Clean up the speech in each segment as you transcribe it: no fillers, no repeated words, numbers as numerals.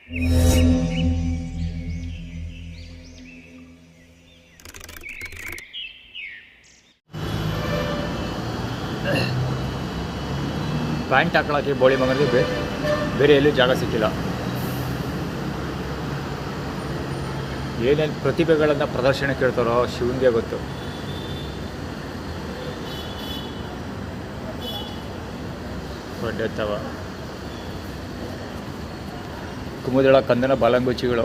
Pant ಹಾಕೊಳ್ಳೋಕ್ಕೆ ಬೋಳಿ ಮಗನಿಗೆ ಬೇರೆ ಎಲ್ಲೂ ಜಾಗ ಸಿಕ್ಕಿಲ್ಲ. ಏನೇನು ಪ್ರತಿಭೆಗಳನ್ನು ಪ್ರದರ್ಶನಕ್ಕೆ ಇಡ್ತಾರೋ ಶಿವನಿಗೆ ಗೊತ್ತು. ಕೊಂಡೆತ್ತವ ಕುಮುದಳ ಕಂದನ ಬಾಲಂಗುಚಿಗಳು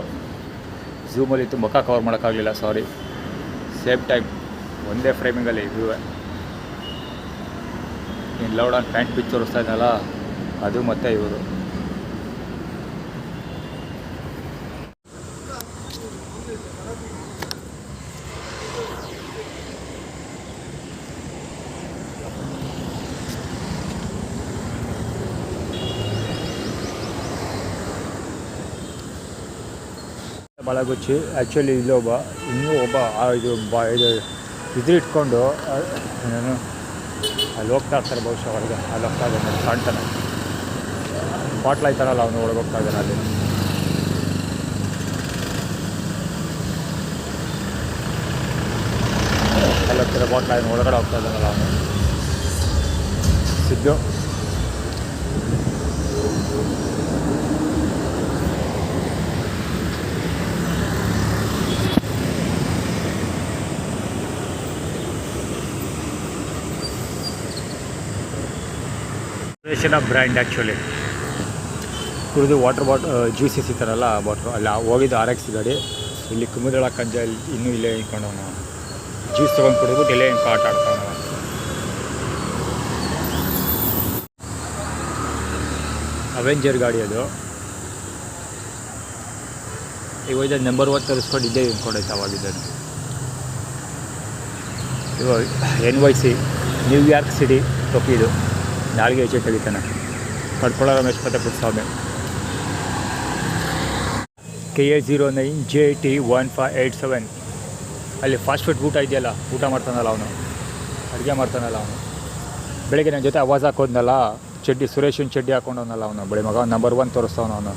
ಝೂಮಲ್ಲಿತ್ತು, ಮುಖ ಕವರ್ ಮಾಡೋಕ್ಕಾಗಲಿಲ್ಲ, ಸಾರಿ. ಸೇಮ್ ಟೈಮ್ ಒಂದೇ ಫ್ರೇಮಿಂಗಲ್ಲಿ ಇವೆ. ನೀನು ಲೌಡ್ ಆನ್ ಪ್ಯಾಂಟ್ ಪಿಚ್ ತೋರಿಸ್ತಾ ಇದ್ದಲ್ಲ, ಅದು ಮತ್ತೆ ಇವರು. ಬಾಲಗುಚ್ಚಿ ಆ್ಯಕ್ಚುಲಿ ಇಲ್ಲೊಬ್ಬ ಇನ್ನೂ ಒಬ್ಬ ಇದು ಇಟ್ಕೊಂಡು ನಾನು ಅಲ್ಲಿ ಹೋಗ್ತಾ ಇರ್ತಾರೆ ಬಹುಶಃ ಹೊರಗೆ. ಅಲ್ಲಿ ಹೋಗ್ತಾ ಇದ್ದಾನೆ ನೋಡಿ, ಕಾಣ್ತಾನೆ. ಬಾಟ್ಲ್ ಆಯ್ತಾನಲ್ಲ ಅವನು ಒಳಗೆ ಹೋಗ್ತಾ ಇದ್ದಾನೆ. ಅಲ್ಲಿ ಹೋಗ್ತಾರೆ ಬಾಟ್ಲ್ ಆಯ್ತು ಒಳಗಡೆ ಹೋಗ್ತಾ ಇದ್ದಾನಲ್ಲ ಅವನು ಸಿದ್ದು. ಸುರೇಶನ ಬ್ರ್ಯಾಂಡ್ ಆ್ಯಕ್ಚುಲಿ ಕುಡಿದು ವಾಟರ್ ಜ್ಯೂಸಸ್ ಇರ್ತಾರಲ್ಲ ಆ ಬಾಟ್ಲು. ಅಲ್ಲಿ ಹೋಗಿದ್ದು RX ಗಾಡಿ. ಇಲ್ಲಿ ಕುಮುದಳ ಕಂಜ ಇನ್ನೂ ಇಲ್ಲೇ ನಿಂತ್ಕೊಂಡವನು, ಜ್ಯೂಸ್ ತೊಗೊಂಡು ಕುಡಿದ್ಬಿಟ್ಟು ಇಲ್ಲೇ ನಿಂತು ಆಟ ಆಡ್ತಾವನವ. ಅವೆಂಜರ್ ಗಾಡಿ ಅದು. ಇವಾಗ ನಂಬರ್ 1 ತರಿಸ್ಕೊಂಡು ಇದ್ದೇ ನಿಂತ್ಕೊಂಡೈತೆ ಅವಾಗಿದ್ದಾನೆ. ಇವಾಗ NYC ನ್ಯೂಯಾರ್ಕ್ ಸಿಟಿ ಟೊಪ್ಪಿದು ನಾಲ್ಗೆ ಹೆಚ್ಚು ತೆಗಿತಾನೆ. ಕಡ್ಕೊಳ ರಮೇಶ್ ಪುಟ್ಸ್ವಾಮಿ. KA09JT1587. ಅಲ್ಲಿ ಫಾಸ್ಟ್ ಫುಡ್ ಊಟ ಇದೆಯಲ್ಲ, ಊಟ ಮಾಡ್ತಾನಲ್ಲ ಅವನು, ಅಡುಗೆ ಮಾಡ್ತಾನಲ್ಲ ಅವನು. ಬೆಳಗ್ಗೆ ನನ್ನ ಜೊತೆ ಆವಾಜ್ ಹಾಕೋದ್ನಲ್ಲ, ಚಡ್ಡಿ ಸುರೇಶನ್ ಚಡ್ಡಿ ಹಾಕೊಂಡವನಲ್ಲ ಅವನು, ಬಳಿ ಮಗ ನಂಬರ್ 1 ತೋರಿಸ್ತಾವನು ಅವನು,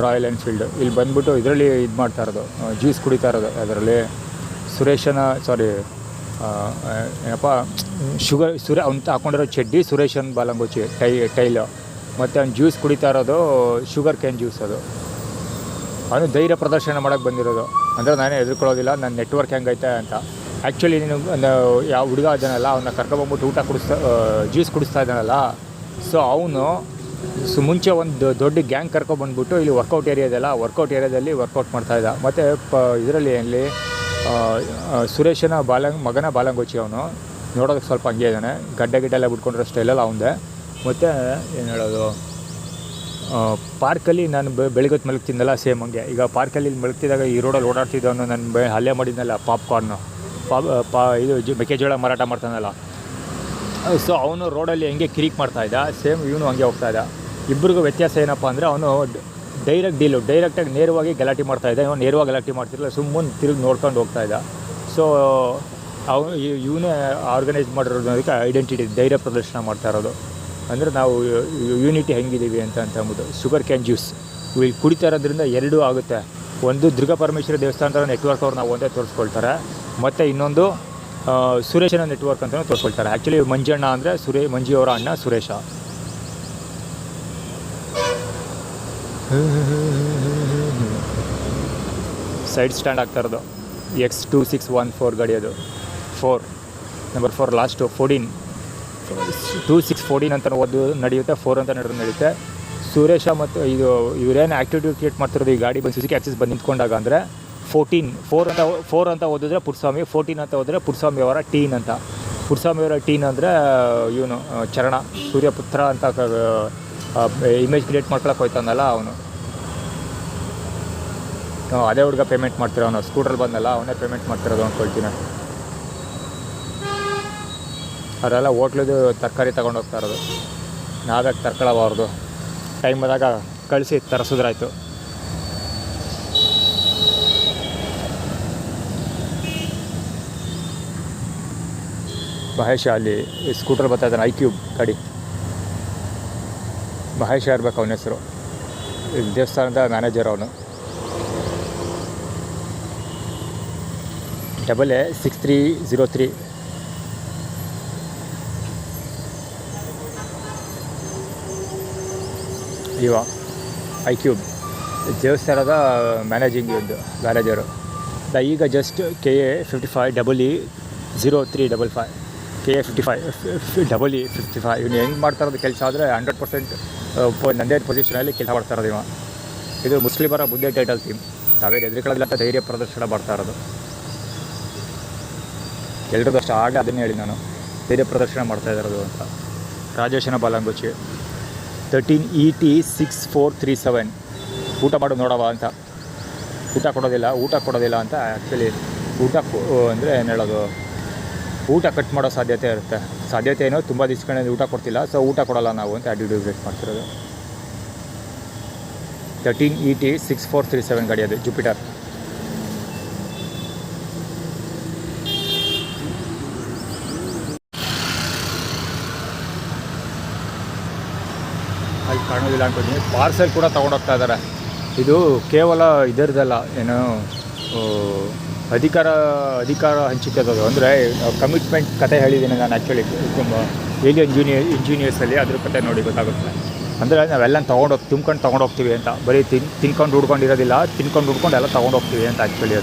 ರಾಯಲ್ ಎನ್ಫೀಲ್ಡ್. ಇಲ್ಲಿ ಬಂದ್ಬಿಟ್ಟು ಇದರಲ್ಲಿ ಇದು ಮಾಡ್ತಾ ಇರೋದು, ಜ್ಯೂಸ್ ಕುಡಿತಾ ಇರೋದು. ಅದರಲ್ಲಿ ಸುರೇಶನ ಏನಪ್ಪ ಅವ್ನು ಹಾಕೊಂಡಿರೋ ಚಡ್ಡಿ ಸುರೇಶನ್ ಬಾಲಂಗುಚಿ ಟೈಲು, ಮತ್ತು ಅವ್ನು ಜ್ಯೂಸ್ ಕುಡಿತಾ ಇರೋದು ಶುಗರ್ ಕ್ಯಾನ್ ಜ್ಯೂಸ್. ಅದು ಅವನು ಧೈರ್ಯ ಪ್ರದರ್ಶನ ಮಾಡೋಕ್ಕೆ ಬಂದಿರೋದು. ಅಂದರೆ ನಾನೇ ಹೆದರ್ಕೊಳ್ಳೋದಿಲ್ಲ, ನನ್ನ ನೆಟ್ವರ್ಕ್ ಹೆಂಗೈತೆ ಅಂತ. ಆ್ಯಕ್ಚುಲಿ ನೀನು ಯಾವ ಹುಡುಗ ಇದ್ದಾನಲ್ಲ, ಅವನ್ನ ಕರ್ಕೊಬಂದ್ಬಿಟ್ಟು ಜ್ಯೂಸ್ ಕುಡಿಸ್ತಾ ಇದ್ದಾನಲ್ಲ, ಸೊ ಅವನು ಮುಂಚೆ ಒಂದು ದೊಡ್ಡ ಗ್ಯಾಂಗ್ ಕರ್ಕೊಬಂದ್ಬಿಟ್ಟು ಇಲ್ಲಿ ವರ್ಕೌಟ್ ಏರಿಯಾ ಇದೆಯಲ್ಲ, ವರ್ಕೌಟ್ ಏರಿಯಾದಲ್ಲಿ ವರ್ಕೌಟ್ ಮಾಡ್ತಾಯಿದ್ದ. ಮತ್ತು ಇದರಲ್ಲಿ ಅಲ್ಲಿ ಸುರೇಶನ ಮಗನ ಬಾಲಂಗುಚಿ ಅವನು. ನೋಡೋದಕ್ಕೆ ಸ್ವಲ್ಪ ಹಂಗೆ ಇದ್ದಾನೆ, ಗಡ್ಡೆ ಎಲ್ಲ ಬಿಟ್ಕೊಂಡಿರೋ ಸ್ಟೈಲಲ್ಲ ಅವನದೇ. ಮತ್ತು ಏನು ಹೇಳೋದು, ಪಾರ್ಕಲ್ಲಿ ನಾನು ಬೆಳಿಗ್ಗೆ ಮಲಗ್ತಿದ್ದಲ್ಲ ಸೇಮ್ ಹಂಗೆ. ಈಗ ಪಾರ್ಕಲ್ಲಿ ಮಲಗ್ತಿದ್ದಾಗ ಈ ರೋಡಲ್ಲಿ ಓಡಾಡ್ತಿದ್ದವನು, ನಾನು ಹಲ್ಲೆ ಮಾಡಿದ್ನಲ್ಲ ಪಾಪ್ಕಾರ್ನು, ಇದು ಮೆಕ್ಕೆಜೋಳ ಮಾರಾಟ ಮಾಡ್ತಾನಲ್ಲ, ಸೊ ಅವನು ರೋಡಲ್ಲಿ ಹೆಂಗೆ ಕಿರಿಕ್ ಮಾಡ್ತಾಯಿದ್ದ, ಸೇಮ್ ಇವನು ಹಂಗೆ ಹೋಗ್ತಾಯಿದ್ದ. ಇಬ್ಬರಿಗೂ ವ್ಯತ್ಯಾಸ ಏನಪ್ಪ ಅಂದರೆ, ಅವನು ಡೈರೆಕ್ಟಾಗಿ ನೇರವಾಗಿ ಗಲಾಟೆ ಮಾಡ್ತಾಯಿದ್ದ, ಇವನು ನೇರವಾಗಿ ಗಲಾಟೆ ಮಾಡ್ತಿರಲಿಲ್ಲ, ಸುಮ್ಮನೆ ತಿರುಗಿ ನೋಡ್ಕೊಂಡು ಹೋಗ್ತಾಯಿದ್ದ. ಸೊ ಇವನೇ ಆರ್ಗನೈಸ್ ಮಾಡಿರೋದಕ್ಕೆ ಐಡೆಂಟಿಟಿ, ಧೈರ್ಯ ಪ್ರದರ್ಶನ ಮಾಡ್ತಾ ಇರೋದು. ಅಂದರೆ ನಾವು ಯೂನಿಟಿ ಹೆಂಗಿದ್ದೀವಿ ಅಂತ ಅಂದ್ಬಿಟ್ಟು. ಶುಗರ್ ಕ್ಯಾನ್ ಜ್ಯೂಸ್ ಇಲ್ಲಿ ಕುಡಿತಾ ಇರೋದ್ರಿಂದ ಎರಡೂ ಆಗುತ್ತೆ. ಒಂದು ದುರ್ಗಾ ಪರಮೇಶ್ವರಿ ದೇವಸ್ಥಾನದ ನೆಟ್ವರ್ಕ್ ಅವ್ರು ನಾವು ಒಂದೇ ತೋರಿಸ್ಕೊಳ್ತಾರೆ, ಮತ್ತು ಇನ್ನೊಂದು ಸುರೇಶನ ನೆಟ್ವರ್ಕ್ ಅಂತಲೂ ತೋರಿಸ್ಕೊಳ್ತಾರೆ. ಆ್ಯಕ್ಚುಲಿ ಮಂಜಣ್ಣ ಅಂದರೆ ಮಂಜು ಅವರ ಅಣ್ಣ ಸುರೇಶ. ಸೈಡ್ ಸ್ಟ್ಯಾಂಡ್ ಆಗ್ತಾ ಇರೋದು X2614 ಗಾಡಿ. ಅದು 4 ನಂಬರ್ 4 ಲಾಸ್ಟು 14 2614 ಅಂತ ನಡೆಯುತ್ತೆ, 4 ಅಂತ ನಡೆಯುತ್ತೆ. ಸುರೇಶ ಮತ್ತು ಇವರೇನು ಆ್ಯಕ್ಟಿವಿಟಿ ಕ್ರಿಯೇಟ್ ಮಾಡ್ತಿರೋದು, ಈ ಗಾಡಿ ಬಂದು ಸುಜುಕಿ ಆಕ್ಸಿಸ್ ಬಂದು ನಿಂತ್ಕೊಂಡಾಗ ಅಂದರೆ 4 ಅಂತ ಓದಿದ್ರೆ ಪುಟ್ಸ್ವಾಮಿ, 14 ಅಂತ ಓದಿದ್ರೆ ಪುಟ್ಸ್ವಾಮಿ ಅವರ ಟೀನ್ ಅಂತ. ಪುಟ್ಸ್ವಾಮಿ ಅವರ ಟೀನ್ ಅಂದರೆ ಇವನು ಚರಣ, ಸೂರ್ಯಪುತ್ರ ಅಂತ ಇಮೇಜ್ ಕ್ರಿಯೇಟ್ ಮಾಡ್ಕೊಳಕ್ಕೆ ಹೋಯ್ತಾನಲ್ಲ ಅವನು. ಅದೇ ಹುಡುಗ ಪೇಮೆಂಟ್ ಮಾಡ್ತಿರೋ, ಅವನು ಸ್ಕೂಟ್ರಲ್ಲಿ ಬಂದಲ್ಲ ಅವನೇ ಪೇಮೆಂಟ್ ಮಾಡ್ತಿರೋದು ಅಂದ್ಕೊಳ್ತೀನಿ. ಅವರೆಲ್ಲ ಹೋಟ್ಲದು ತರಕಾರಿ ತೊಗೊಂಡು ಹೋಗ್ತಾ ಇರೋದು, ನಾವ್ಯಾಕೆ ತರ್ಕೊಳ್ಳಬಾರ್ದು, ಟೈಮ್ ಆದಾಗ ಕಳಿಸಿ ತರಿಸಿದ್ರಾಯ್ತು. ಮಹೇಶ ಅಲ್ಲಿ ಸ್ಕೂಟರ್ ಬರ್ತಾ ಇದ್ದಾನೆ, iQube ಗಾಡಿ. ಮಹೇಶ ಇರ್ಬೇಕು ಅವನ ಹೆಸರು. ದೇವಸ್ಥಾನದ ಮ್ಯಾನೇಜರ್ ಅವನು. 886303 ಇವ ಐಕ್ಯೂಬ್ ದೇವಸ್ಥಾನದ ಮ್ಯಾನೇಜರು. ಈಗ ಜಸ್ಟ್ KA55EE0355 KA55 ಇವನು ಹೆಂಗೆ ಮಾಡ್ತಾ ಇರೋದು ಕೆಲಸ ಆದರೆ 100% ನಂದೇ ಪೊಸಿಷನಲ್ಲಿ ಕೆಲಸ ಮಾಡ್ತಾ ಇರೋದು ಇವ. ಇದು ಮುಸ್ಲಿಮರ ಮುಂದೆ ಟೈಟಲ್ ಥೀಮ್. ತಾವೇನು ಎದುರುಕೊಳ್ಳೋದಿಲ್ಲ ಅಂತ ಧೈರ್ಯ ಪ್ರದರ್ಶನ ಮಾಡ್ತಾ ಇರೋದು ಎಲ್ರದ್ದು ಅಷ್ಟು. ಆಗ ಅದನ್ನೇ ಹೇಳಿ ನಾನು, ಧೈರ್ಯ ಪ್ರದರ್ಶನ ಮಾಡ್ತಾ ಇರೋದು ಅಂತ. ರಾಜೇಶನ ಬಾಲಂಗುಚಿ 13ET6437 ಊಟ ಮಾಡು ನೋಡವ ಅಂತ. ಊಟ ಕೊಡೋದಿಲ್ಲ ಅಂತ. ಆ್ಯಕ್ಚುಲಿ ಅಂದರೆ ಏನು ಹೇಳೋದು, ಊಟ ಕಟ್ ಮಾಡೋ ಸಾಧ್ಯತೆ ಏನೋ ತುಂಬ ದಿವ್ಸಗಳಲ್ಲಿ ಊಟ ಕೊಡ್ತಿಲ್ಲ, ಸೊ ಊಟ ಕೊಡೋಲ್ಲ ನಾವು ಅಂತ ಆ್ಯಟಿಟ್ಯೂಡ್ ಬ್ರೇಕ್ ಮಾಡ್ತಿರೋದು. 13ET6437 ಗಾಡಿ ಅದು, ಜುಪಿಟರ್. ಅಲ್ಲಿ ಕಾಣೋದಿಲ್ಲ ಅನ್ಕೋತೀನಿ. ಪಾರ್ಸೆಲ್ ಕೂಡ ತೊಗೊಂಡೋಗ್ತಾ ಇದ್ದಾರೆ. ಇದು ಕೇವಲ ಇದರದಲ್ಲ, ಏನು ಅಧಿಕಾರ ಹಂಚಿಕೆದು. ಅಂದರೆ ಕಮಿಟ್ಮೆಂಟ್ ಕತೆ ಹೇಳಿದ್ದೀನಿ ನಾನು. ಆ್ಯಕ್ಚುಲಿ ಏಲಿಯನ್ ಇಂಜಿನಿಯರ್ಸಲ್ಲಿ ಅದ್ರ ಕತೆ ನೋಡಿ ಗೊತ್ತಾಗುತ್ತೆ. ಅಂದರೆ ನಾವೆಲ್ಲ ತೊಗೊಂಡೋಗ್ತೀವಿ ಅಂತ. ಬರೀ ತಿನ್ಕೊಂಡು ಹುಡ್ಕೊಂಡಿರೋದಿಲ್ಲ, ಹುಡ್ಕೊಂಡು ಎಲ್ಲ ತೊಗೊಂಡೋಗ್ತೀವಿ ಅಂತ. ಆ್ಯಕ್ಚುಲಿ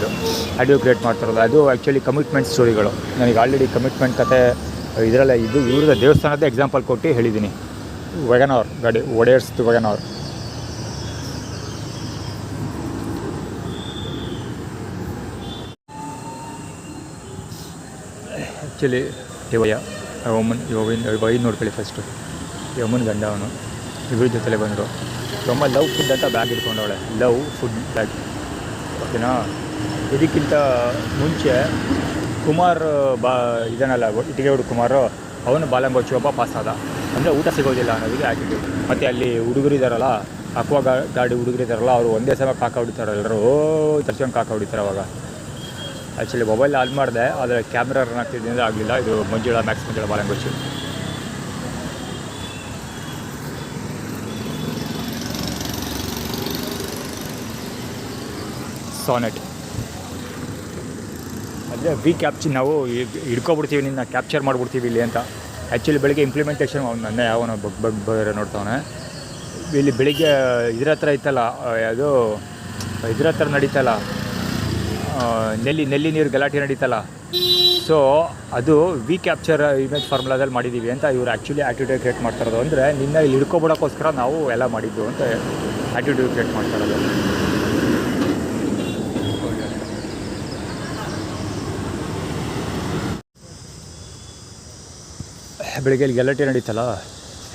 ಅದು ಕ್ರಿಯೇಟ್ ಮಾಡ್ತಿರೋದು. ಅದು ಆ್ಯಕ್ಚುಲಿ ಕಮಿಟ್ಮೆಂಟ್ ಸ್ಟೋರಿಗಳು. ನನಗೆ ಆಲ್ರೆಡಿ ಕಮಿಟ್ಮೆಂಟ್ ಕತೆ ಇದರಲ್ಲ, ಇದು ಇವ್ರದ್ದು ದೇವಸ್ಥಾನದ ಎಕ್ಸಾಂಪಲ್ ಕೊಟ್ಟು ಹೇಳಿದ್ದೀನಿ. ವ್ಯಾಗನಾರ್ ಗಾಡಿ, ಒಡೆಯರ್ಸ್ದು ವ್ಯಾಗನಾರ್. ಆ್ಯಕ್ಚುಲಿ ಇವಾಗ ನೋಡ್ಕೊಳ್ಳಿ ಫಸ್ಟು. ಯಮನ್ ಗಂಡ ಅವನು, ಇಬ್ಬರ ಜೊತೆಲೆ ಬಂದರು. ತುಂಬ ಲವ್ ಫುಡ್ ಅಂತ ಬ್ಯಾಗ್ ಇಟ್ಕೊಂಡವಳೆ, ಲವ್ ಫುಡ್ ಬ್ಯಾಗ್, ಓಕೆನಾ. ಇದಕ್ಕಿಂತ ಮುಂಚೆ ಕುಮಾರ್ ಇದನ್ನಲ್ಲ, ಇಟಿಗೆಗೌಡ ಕುಮಾರು, ಅವನು ಬಾಲಂಗೋಚಿ ಒಬ್ಬ ಪಾಸ್ ಆದ. ಅಂದರೆ ಊಟ ಸಿಗೋದಿಲ್ಲ ಅನ್ನೋದಕ್ಕೆ ಆ್ಯಟಿಟ್ಯೂಡ್. ಮತ್ತು ಅಲ್ಲಿ ಹುಡುಗರಿದ್ದಾರಲ್ಲ, ಅಕ್ವಾ ಗಾಡಿ ಹುಡುಗರಿದ್ದಾರಲ್ಲ, ಅವರು ಒಂದೇ ಸಲ ಕಾಕ ಹೊಡಿತಾರೆ. ಎಲ್ಲರೂ ತರ್ಸ್ಕೊಂಡು ಕಾಕ ಹೊಡಿತಾರೆ. ಅವಾಗ ಆ್ಯಕ್ಚುಲಿ ಮೊಬೈಲ್ ಆನ್ ಮಾಡಿದೆ, ಆದರೆ ಕ್ಯಾಮ್ರಾ ರನ್ ಆಗ್ತಿದ್ದರಿಂದ ಆಗಲಿಲ್ಲ. ಇದು ಮ್ಯಾಕ್ಸ್ ಮಂಜುಳಾ ಬಾಲಂಗೋಚಿ. ಸಾನೆಟ್ ಅದೇ ಕ್ಯಾಪ್ಚರ್ ನಾವು ಹಿಡ್ಕೊಬಿಡ್ತೀವಿ, ನಿನ್ನ ಕ್ಯಾಪ್ಚರ್ ಮಾಡಿಬಿಡ್ತೀವಿ ಇಲ್ಲಿ ಅಂತ. ಆ್ಯಕ್ಚುಲಿ ಬೆಳಗ್ಗೆ ಇಂಪ್ಲಿಮೆಂಟೇಷನ್ ನನ್ನೇ ಯಾವನ ಬೇರೆ ನೋಡ್ತಾವನೆ. ಇಲ್ಲಿ ಬೆಳಿಗ್ಗೆ ಇದ್ರ ಹತ್ರ ಇತ್ತಲ್ಲ, ಅದು ಇದ್ರ ಹತ್ರ ನಡೀತಲ್ಲ, ನೆಲ್ಲಿ ನೀರು ಗಲಾಟೆ ನಡೀತಲ್ಲ. ಸೊ ಅದು ಕ್ಯಾಪ್ಚರ್ ಇಮೇಜ್ ಫಾರ್ಮುಲಾದಲ್ಲಿ ಮಾಡಿದ್ದೀವಿ ಅಂತ ಇವರು ಆ್ಯಕ್ಚುಲಿ ಆ್ಯಟಿಟ್ಯೂಡ್ ಕ್ರಿಯೇಟ್ ಮಾಡ್ತಾ ಇರೋದು. ಅಂದರೆ ನಿನ್ನ ಇಲ್ಲಿ ಹಿಡ್ಕೊಬಿಡೋಕ್ಕೋಸ್ಕರ ನಾವು ಎಲ್ಲ ಮಾಡಿದ್ದು ಅಂತ ಆ್ಯಟಿಟ್ಯೂಡ್ ಕ್ರಿಯೇಟ್ ಮಾಡ್ತಾ ಇರೋದು. ಬೆಳಿಗ್ಗೆ ಇಲ್ಲಿ ಗಲಾಟೆ ನಡೀತಲ್ಲ,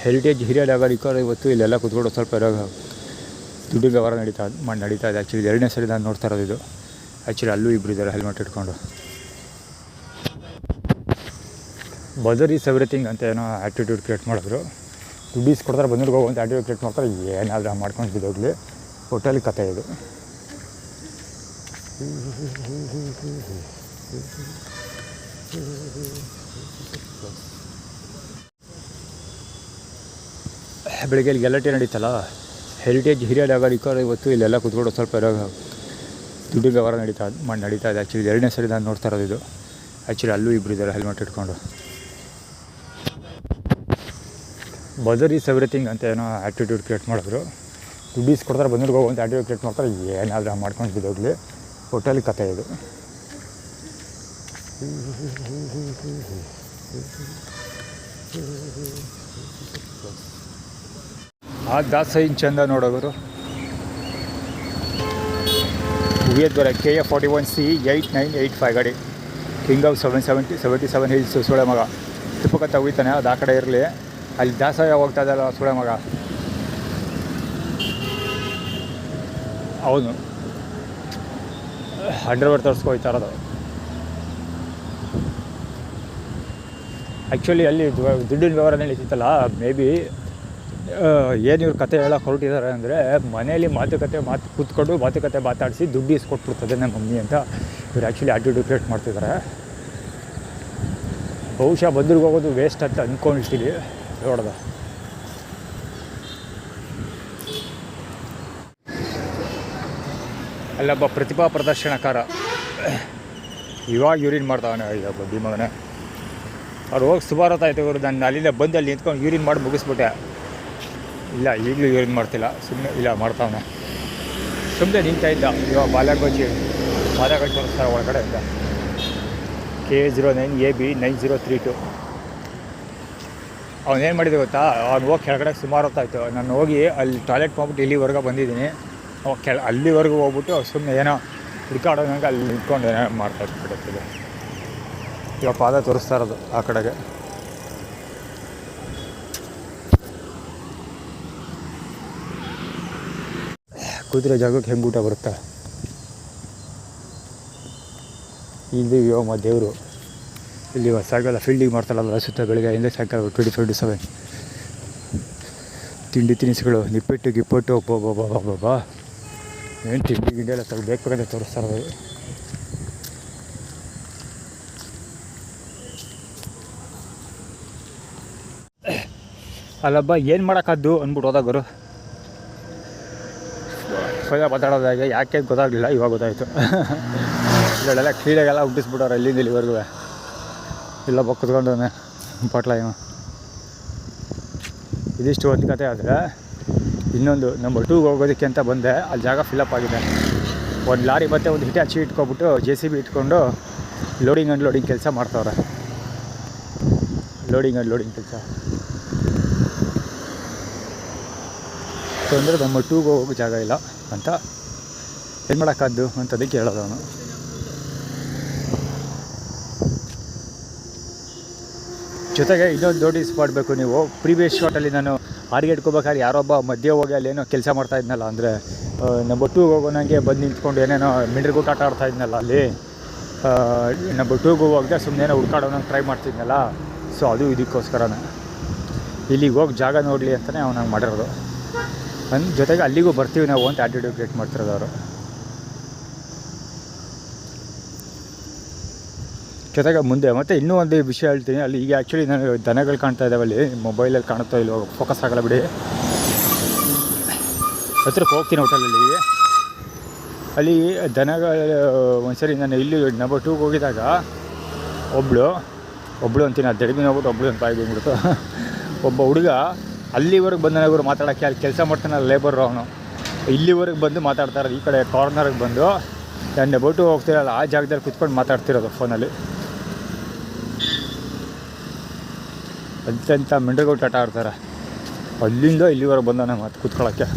ಹೆರಿಟೇಜ್ ಹಿರಿಯ ನಾಗರಿಕರು ಇವತ್ತು ಇಲ್ಲೆಲ್ಲ ಕೂತ್ಕೊಂಡು ಸ್ವಲ್ಪ ದುಡ್ಡು ವ್ಯವಹಾರ ನಡೀತಾ ಇದೆ. ಆ್ಯಕ್ಚುಲಿ 2ನೇ ಸರಿ ನಾನು ನೋಡ್ತಾ ಇರೋದು ಇದು. ಆ್ಯಕ್ಚುಲಿ ಅಲ್ಲೂ ಇಬ್ಬರು ಇದ್ದಾರೆ ಹೆಲ್ಮೆಟ್ ಇಟ್ಕೊಂಡು. ಬದರ್ ಈಸ್ ಎವ್ರಿಥಿಂಗ್ ಅಂತ ಏನೋ ಆ್ಯಟಿಟ್ಯೂಡ್ ಕ್ರಿಯೇಟ್ ಮಾಡಿದ್ರು. ದುಡ್ಡು ಕೊಡ್ತಾರೆ, ಬಂದಿರ್ಗೋ ಅಂತ ಆ್ಯಟಿಟ್ಯೂಡ್ ಕ್ರಿಯೇಟ್ ಮಾಡ್ತಾರೆ. ಏನಾದರೂ ಮಾಡ್ಕೊಂಡು ಬಿದ್ದೋಗ್ಲಿ, ಹೋಟೆಲ್ ಕತೆ ಇದು. ಬೆಳಿಗ್ಗೆ ಇಲ್ಲಿ ಗಲಾಟೆ ನಡೀತಲ್ಲ, ಹೆರಿಟೇಜ್ ಹಿರಿಯ ನಾಗರಿಕರು ಇವತ್ತು ಇಲ್ಲೆಲ್ಲ ಕೂತ್ಕೊಂಡು ಸ್ವಲ್ಪ ದುಡ್ಡು ವ್ಯವಹಾರ ನಡೀತಾ ಇದೆ. ಆ್ಯಕ್ಚುಲಿ 2ನೇ ಸರಿ ನಾನು ನೋಡ್ತಾ ಇರೋದು ಇದು. ಆ್ಯಕ್ಚುಲಿ ಅಲ್ಲೂ ಇಬ್ಬರು ಇದ್ದಾರೆ ಹೆಲ್ಮೆಟ್ ಇಟ್ಕೊಂಡು. ಬದರ್ ಈಸ್ ಎವ್ರಿಥಿಂಗ್ ಅಂತ ಏನೋ ಆ್ಯಟಿಟ್ಯೂಡ್ ಕ್ರಿಯೇಟ್ ಮಾಡಿದ್ರು. ದುಡ್ಡು ಕೊಡ್ತಾರೆ, ಬಂದಿರ್ಗೋ ಅಂತ ಆ್ಯಟಿಟ್ಯೂಡ್ ಕ್ರಿಯೇಟ್ ಮಾಡ್ತಾರೆ. ಏನಾದರೂ ಮಾಡ್ಕೊಂಡು ಬಿದ್ದೋಗ್ಲಿ, ಹೋಟೆಲ್ ಕತೆ ಇದು. ಆ ದಾಸೈನ್ ಚಂದ ನೋಡೋರು. ಉಗಿಯದ್ವರ KA41C 8985 ಗಾಡಿ, ಕಿಂಗ್ ಆಫ್ 77 ಹಿಲ್ಸ್. ಸುಳೆ ಮಗ ತಿಪ್ಪಕತ್ತ ಹೋಗ್ತಾನೆ, ಅದು ಆ ಕಡೆ ಇರಲಿ. ಅಲ್ಲಿ ದಾಸಯ್ಯ ಹೋಗ್ತಾ ಇದ್ದಲ್ಲ ಸುಳೆ ಮಗ, ಅವನು ಅಂಡರ್ವೇರ್ ತರಿಸ್ಕೊಯ್ತಾ ಇರೋದು. ಆ್ಯಕ್ಚುಲಿ ಅಲ್ಲಿ ದುಡ್ಡಿನ ವ್ಯವಹಾರ ನಡೀತಿತ್ತಲ್ಲ, ಮೇ ಬಿ ಏನು ಇವ್ರು ಕತೆ ಹೇಳೋಕೆ ಹೊರಟಿದ್ದಾರೆ ಅಂದರೆ, ಮನೇಲಿ ಕೂತ್ಕೊಂಡು ಮಾತುಕತೆ ಮಾತಾಡಿಸಿ ದುಡ್ಡು ಇಸ್ಕೊಟ್ಬಿಡ್ತದೆ ನಮ್ಮ ಮಮ್ಮಿ ಅಂತ ಇವ್ರು ಆ್ಯಕ್ಚುಲಿ ಆ್ಯಟಿಟ್ಯೂಡ್ ಕ್ರಿಯೇಟ್ ಮಾಡ್ತಿದ್ದಾರೆ. ಬಹುಶಃ ಬಂದ್ರಿಗೆ ಹೋಗೋದು ವೇಸ್ಟ್ ಅಂತ ಅಂದ್ಕೊಂಡಿರ್ತೀವಿ ನೋಡ್ದೆ. ಅಲ್ಲೊಬ್ಬ ಪ್ರತಿಭಾ ಪ್ರದರ್ಶನಕಾರ ಇವಾಗ ಯೂರಿನ್ ಮಾಡ್ತಾವನೆ ಇಲ್ಲೊಬ್ಬ ಭೀಮಗನೇ. ಅವ್ರು ಹೋಗಿ ಸುಮಾರು ಹೊತ್ತಾಯ್ತು ಅವರು. ನಾನು ಅಲ್ಲಿಂದ ಬಂದು ಅಲ್ಲಿ ನಿಂತ್ಕೊಂಡು ಯೂರಿನ್ ಮಾಡಿ ಮುಗಿಸ್ಬಿಟ್ಟೆ. ಇಲ್ಲ ಈಗಲೂ ಯೂರಿನ್ ಮಾಡ್ತಿಲ್ಲ, ಸುಮ್ಮನೆ ಇಲ್ಲ ಮಾಡ್ತಾವನೆ. ಸುಮ್ಮನೆ ನಿಂತ ಇದ್ದ. ಇವಾಗ ಬಾಲಗೋಚಿ ತೋರಿಸ್ತಾರೆ ಒಳಗಡೆಯಿಂದ. K09AB 9032. ಅವನೇನು ಮಾಡಿದೆ ಗೊತ್ತಾ, ಅವ್ನು ಹೋಗಿ ಕೆಳಗಡೆ ಸುಮಾರು ಹೊತ್ತಾಯ್ತು. ನಾನು ಹೋಗಿ ಅಲ್ಲಿ ಟಾಯ್ಲೆಟ್ ಮಾಡ್ಬಿಟ್ಟು ಇಲ್ಲಿವರೆಗೆ ಬಂದಿದ್ದೀನಿ. ಅಲ್ಲಿವರೆಗೂ ಹೋಗ್ಬಿಟ್ಟು ಸುಮ್ಮನೆ ಏನೋ ಹುಡ್ಕಾಡೋಂಗೆ ಅಲ್ಲಿ ನಿಂತ್ಕೊಂಡು ಏನೋ ಮಾಡ್ತಾಯಿರ್ಬಿಡುತ್ತಿದೆ. ಇವಾಗ ಪಾದ ತೋರಿಸ್ತಾ ಇರೋದು ಆ ಕಡೆಗೆ. ಕೂತಿರೋ ಜಾಗಕ್ಕೆ ಹೆಂಗೆ ಊಟ ಬರುತ್ತೆ. ಇಲ್ಲಿ ಇವಾಗ ದೇವರು ಇಲ್ಲಿ ಸಾಯಂಕಾಲ ಫೀಲ್ಡಿಗೆ ಮಾಡ್ತಾರಲ್ಲ ಸುತ್ತ ಬೆಳಿಗ್ಗೆ ಹಿಂದೆ ಸಾಯಂಕಾಲ 24/7 ತಿಂಡಿ ತಿನಿಸುಗಳು ನಿಪ್ಪಟ್ಟು ಗಿಪ್ಪಟ್ಟು ಒಬ್ಬೊಬ್ಬ ಏನು ತಿಂಡಿ ಗಿಂಡಿ ಎಲ್ಲ ಬೇಕಂತ ತೋರಿಸ್ತಾ ಇರೋದು. ಅಲ್ಲಬ್ಬ ಏನು ಮಾಡೋಕ್ಕದ್ದು ಅಂದ್ಬಿಟ್ಟು ಹೋದಾಗರು ಮಾತಾಡೋದಾಗೆ ಯಾಕೆ ಗೊತ್ತಾಗಲಿಲ್ಲ, ಇವಾಗ ಗೊತ್ತಾಯಿತು. ಇಲ್ಲೆಲ್ಲ ಕ್ಲೀನಾಗೆಲ್ಲ ಹುಟ್ಟಿಸ್ಬಿಟ್ಟವ್ರೆ ಇಲ್ಲಿಂದ ಇಲ್ಲಿವರೆಗೂ. ಇಲ್ಲೊಬ್ಬ ಕುತ್ಕೊಂಡವನೆ ಪಟ್ಲ ಇವ. ಇದಿಷ್ಟು ಒಂದು ಕತೆ. ಆದರೆ ಇನ್ನೊಂದು ನಂಬರ್ 2ಗೆ ಹೋಗೋದಕ್ಕೆ ಅಂತ ಬಂದೆ. ಅಲ್ಲಿ ಜಾಗ ಫಿಲಪ್ ಆಗಿದೆ. ಒಂದು ಲಾರಿ ಮತ್ತು ಒಂದು ಹಿಟಾಚಿ ಇಟ್ಕೊಬಿಟ್ಟು JCB ಇಟ್ಕೊಂಡು ಲೋಡಿಂಗ್ ಅನ್ಲೋಡಿಂಗ್ ಕೆಲಸ ಮಾಡ್ತಾವ್ರೆ. ಲೋಡಿಂಗ್ ಅನ್ಲೋಡಿಂಗ್ ಕೆಲಸ. ಸೊ ಅಂದರೆ ನಂಬರ್ 2ಗೆ ಹೋಗೋ ಜಾಗ ಇಲ್ಲ ಅಂತ ಏನು ಮಾಡೋಕ್ಕಾದ್ದು ಅಂತದಕ್ಕೆ ಹೇಳೋದು ಅವನು. ಜೊತೆಗೆ ಇನ್ನೊಂದು ನೋಟಿಸ್ ಮಾಡಬೇಕು ನೀವು. ಪ್ರೀವಿಯಸ್ ಶಾಟಲ್ಲಿ ನಾನು ಹಾಡಿಗೆ ಇಟ್ಕೋಬೇಕಾದ್ರೆ ಯಾರೊಬ್ಬ ಮಧ್ಯೆ ಹೋಗಿ ಅಲ್ಲೇನೋ ಕೆಲಸ ಮಾಡ್ತಾಯಿದ್ನಲ್ಲ, ಅಂದರೆ ನಂಬರ್ 2ಗೆ ಹೋಗೋನಂಗೆ ಬಂದು ನಿಂತ್ಕೊಂಡು ಏನೇನೋ ಮಿಂಡ್ರಿಗೂಟ ಆಟ ಆಡ್ತಾಯಿದ್ನಲ್ಲ ಅಲ್ಲಿ. ನಂಬರ್ 2ಗೆ ಹೋಗದೆ ಸುಮ್ಮನೆ ಏನೋ ಹುಡ್ಕಾಡೋನಂಗೆ ಟ್ರೈ ಮಾಡ್ತಿದ್ನಲ್ಲ. ಸೊ ಅದು ಇದಕ್ಕೋಸ್ಕರನೇ ಇಲ್ಲಿಗೆ ಹೋಗಿ ಜಾಗ ನೋಡಲಿ ಅಂತಲೇ ಅವನಂಗೆ ಮಾಡಿರೋದು. ಜೊತೆಗೆ ಅಲ್ಲಿಗೂ ಬರ್ತೀವಿ ನಾವು ಅಂತ ಆ್ಯಟಿಟ್ಯೂಡ್ ಕ್ರಿಯೇಟ್ ಮಾಡ್ತಿರೋದು ಅವರು. ಜೊತೆಗೆ ಮುಂದೆ ಮತ್ತು ಇನ್ನೂ ಒಂದು ವಿಷಯ ಹೇಳ್ತೀನಿ. ಅಲ್ಲಿ ಈಗ ಆ್ಯಕ್ಚುಲಿ ನನಗೆ ದನಗಳು ಕಾಣ್ತಾ ಇದ್ದಾವೆ ಅಲ್ಲಿ. ಮೊಬೈಲಲ್ಲಿ ಕಾಣುತ್ತೋ ಇಲ್ಲೋ ಫೋಕಸ್ ಆಗಲ್ಲ ಬಿಡಿ. ಹತ್ರಕ್ಕೆ ಹೋಗ್ತೀನಿ ಹೋಟೆಲಲ್ಲಿ. ಅಲ್ಲಿ ದನಗಳು ಒಂದ್ಸರಿ ನಾನು ಇಲ್ಲಿ ನಂಬರ್ 2ಗೆ ಹೋಗಿದಾಗ ಒಬ್ಬಳು ಅಂತೀನಿ, ಅದು ದಡಿಮೆ ಹೋಗ್ಬಿಟ್ಟು ಒಬ್ಬಳು ಅಂತ ಬಾಯಿ ಬಂದ್ಬಿಡ್ತು. ಒಬ್ಬ ಹುಡುಗ ಅಲ್ಲಿವರೆಗೆ ಬಂದು ನನಗವರು ಮಾತಾಡೋಕ್ಕೆ ಅಲ್ಲಿ ಕೆಲಸ ಮಾಡ್ತಾನಲ್ಲ ಲೇಬರ್, ಅವನು ಇಲ್ಲಿವರೆಗೆ ಬಂದು ಮಾತಾಡ್ತಾ ಇರೋದು. ಈ ಕಡೆ ಕಾರ್ನರ್ಗೆ ಬಂದು ನಾನು ನಂಬರ್ 2 ಹೋಗ್ತಿರಲ್ಲ ಆ ಜಾಗದಲ್ಲಿ ಕುತ್ಕೊಂಡು ಮಾತಾಡ್ತಿರೋದು ಫೋನಲ್ಲಿ. ಅಂತೆಂಥ ಮಿಂಡ್ರಿಗೂಟ ಆಟ ಆಡ್ತಾರೆ. ಅಲ್ಲಿಂದ ಇಲ್ಲಿವರೆಗೆ ಬಂದ ಮಾತು ಕೂತ್ಕೊಳ್ಳೋಕ್ಕೆ.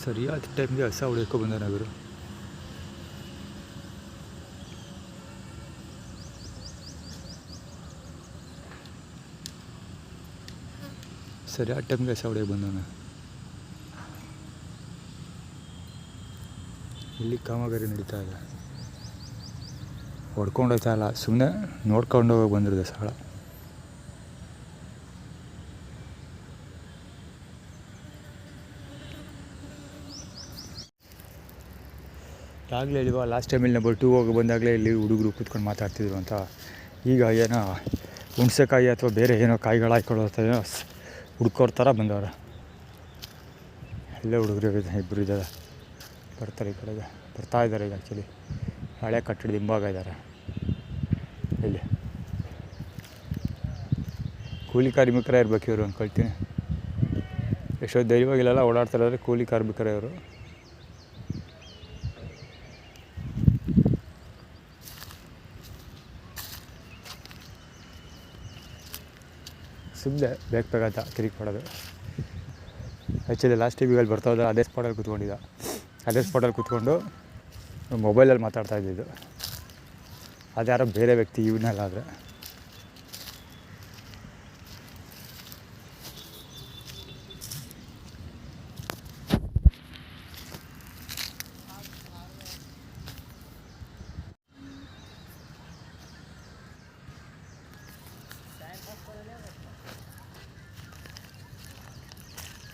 ಸರಿಯಾದ ಟೈಮ್ಗೆ ಹಸ ಹೊಡ್ಯಕ್ಕೂ ಬಂದಾನೆ ಅವರು. ಸರಿಯಾದ ಟೈಮ್ಗೆ ಹಸ ಹೊಡ್ಯಕ್ಕೆ ಬಂದವನು. ಇಲ್ಲಿ ಕಾಮಗಾರಿ ನಡೀತಾ ಇದೆ. ಹೊಡ್ಕೊಂಡೋಗ್ತಾ ಇಲ್ಲ, ಸುಮ್ಮನೆ ನೋಡ್ಕೊಂಡು ಹೋಗಿ ಬಂದಿರೋದು ಸ್ಥಳ. ಆಗಲೇ ಇಲ್ವಾ ಲಾಸ್ಟ್ ಟೈಮಲ್ಲಿ ನಂಬರ್ 2 ಹೋಗಿ ಬಂದಾಗಲೇ ಇಲ್ಲಿ ಹುಡುಗರು ಕೂತ್ಕೊಂಡು ಮಾತಾಡ್ತಿದ್ರು ಅಂತ. ಈಗ ಏನೋ ಹುಣಸೆಕಾಯಿ ಅಥವಾ ಬೇರೆ ಏನೋ ಕಾಯಿಗಳು ಹಾಕ್ಕೊಳ್ಳೋ ಹುಡ್ಕೋರ್ ಥರ ಬಂದವ್ರೆ. ಎಲ್ಲ ಹುಡುಗರು ಇಬ್ಬರು ಇದ್ದಾರೆ, ಬರ್ತಾರೆ ಈ ಕಡೆಗೆ ಬರ್ತಾ ಇದ್ದಾರೆ. ಈಗ ಆ್ಯಕ್ಚುಲಿ ಹಳೆ ಕಟ್ಟಡದ ಹಿಂಭಾಗ ಇದ್ದಾರೆ. ಇಲ್ಲಿ ಕೂಲಿ ಕಾರ್ಮಿಕರೇ ಇರ್ಬೇಕು ಇವರು ಅಂದ್ಕೊಳ್ತೀನಿ. ಎಷ್ಟೋ ಧೈರ್ಯವಾಗಿಲ್ಲೆಲ್ಲ ಓಡಾಡ್ತಾಯಿದ್ದಾರೆ ಕೂಲಿ ಕಾರ್ಮಿಕರೇ ಇವರು. ಸುಮ್ಮನೆ ಬೇಕಂತ ಕಿರಿಕ್ ಮಾಡೋದು. ಆ್ಯಕ್ಚುಲಿ ಲಾಸ್ಟ್ ಟಿವಿಗಳಲ್ಲಿ ಬರ್ತಾ ಹೋದ್ರೆ ಅದೇ ಸ್ಪಾಟಲ್ಲಿ ಕೂತ್ಕೊಂಡಿದ್ದ. ಅದೇ ಸ್ಪಾಟಲ್ಲಿ ಕೂತ್ಕೊಂಡು ಮೊಬೈಲಲ್ಲಿ ಮಾತಾಡ್ತಾ ಇದ್ದಿದ್ದು. ಅದ್ಯಾರೋ ಬೇರೆ ವ್ಯಕ್ತಿ ಇವನ್ನೆಲ್ಲಾದರೆ.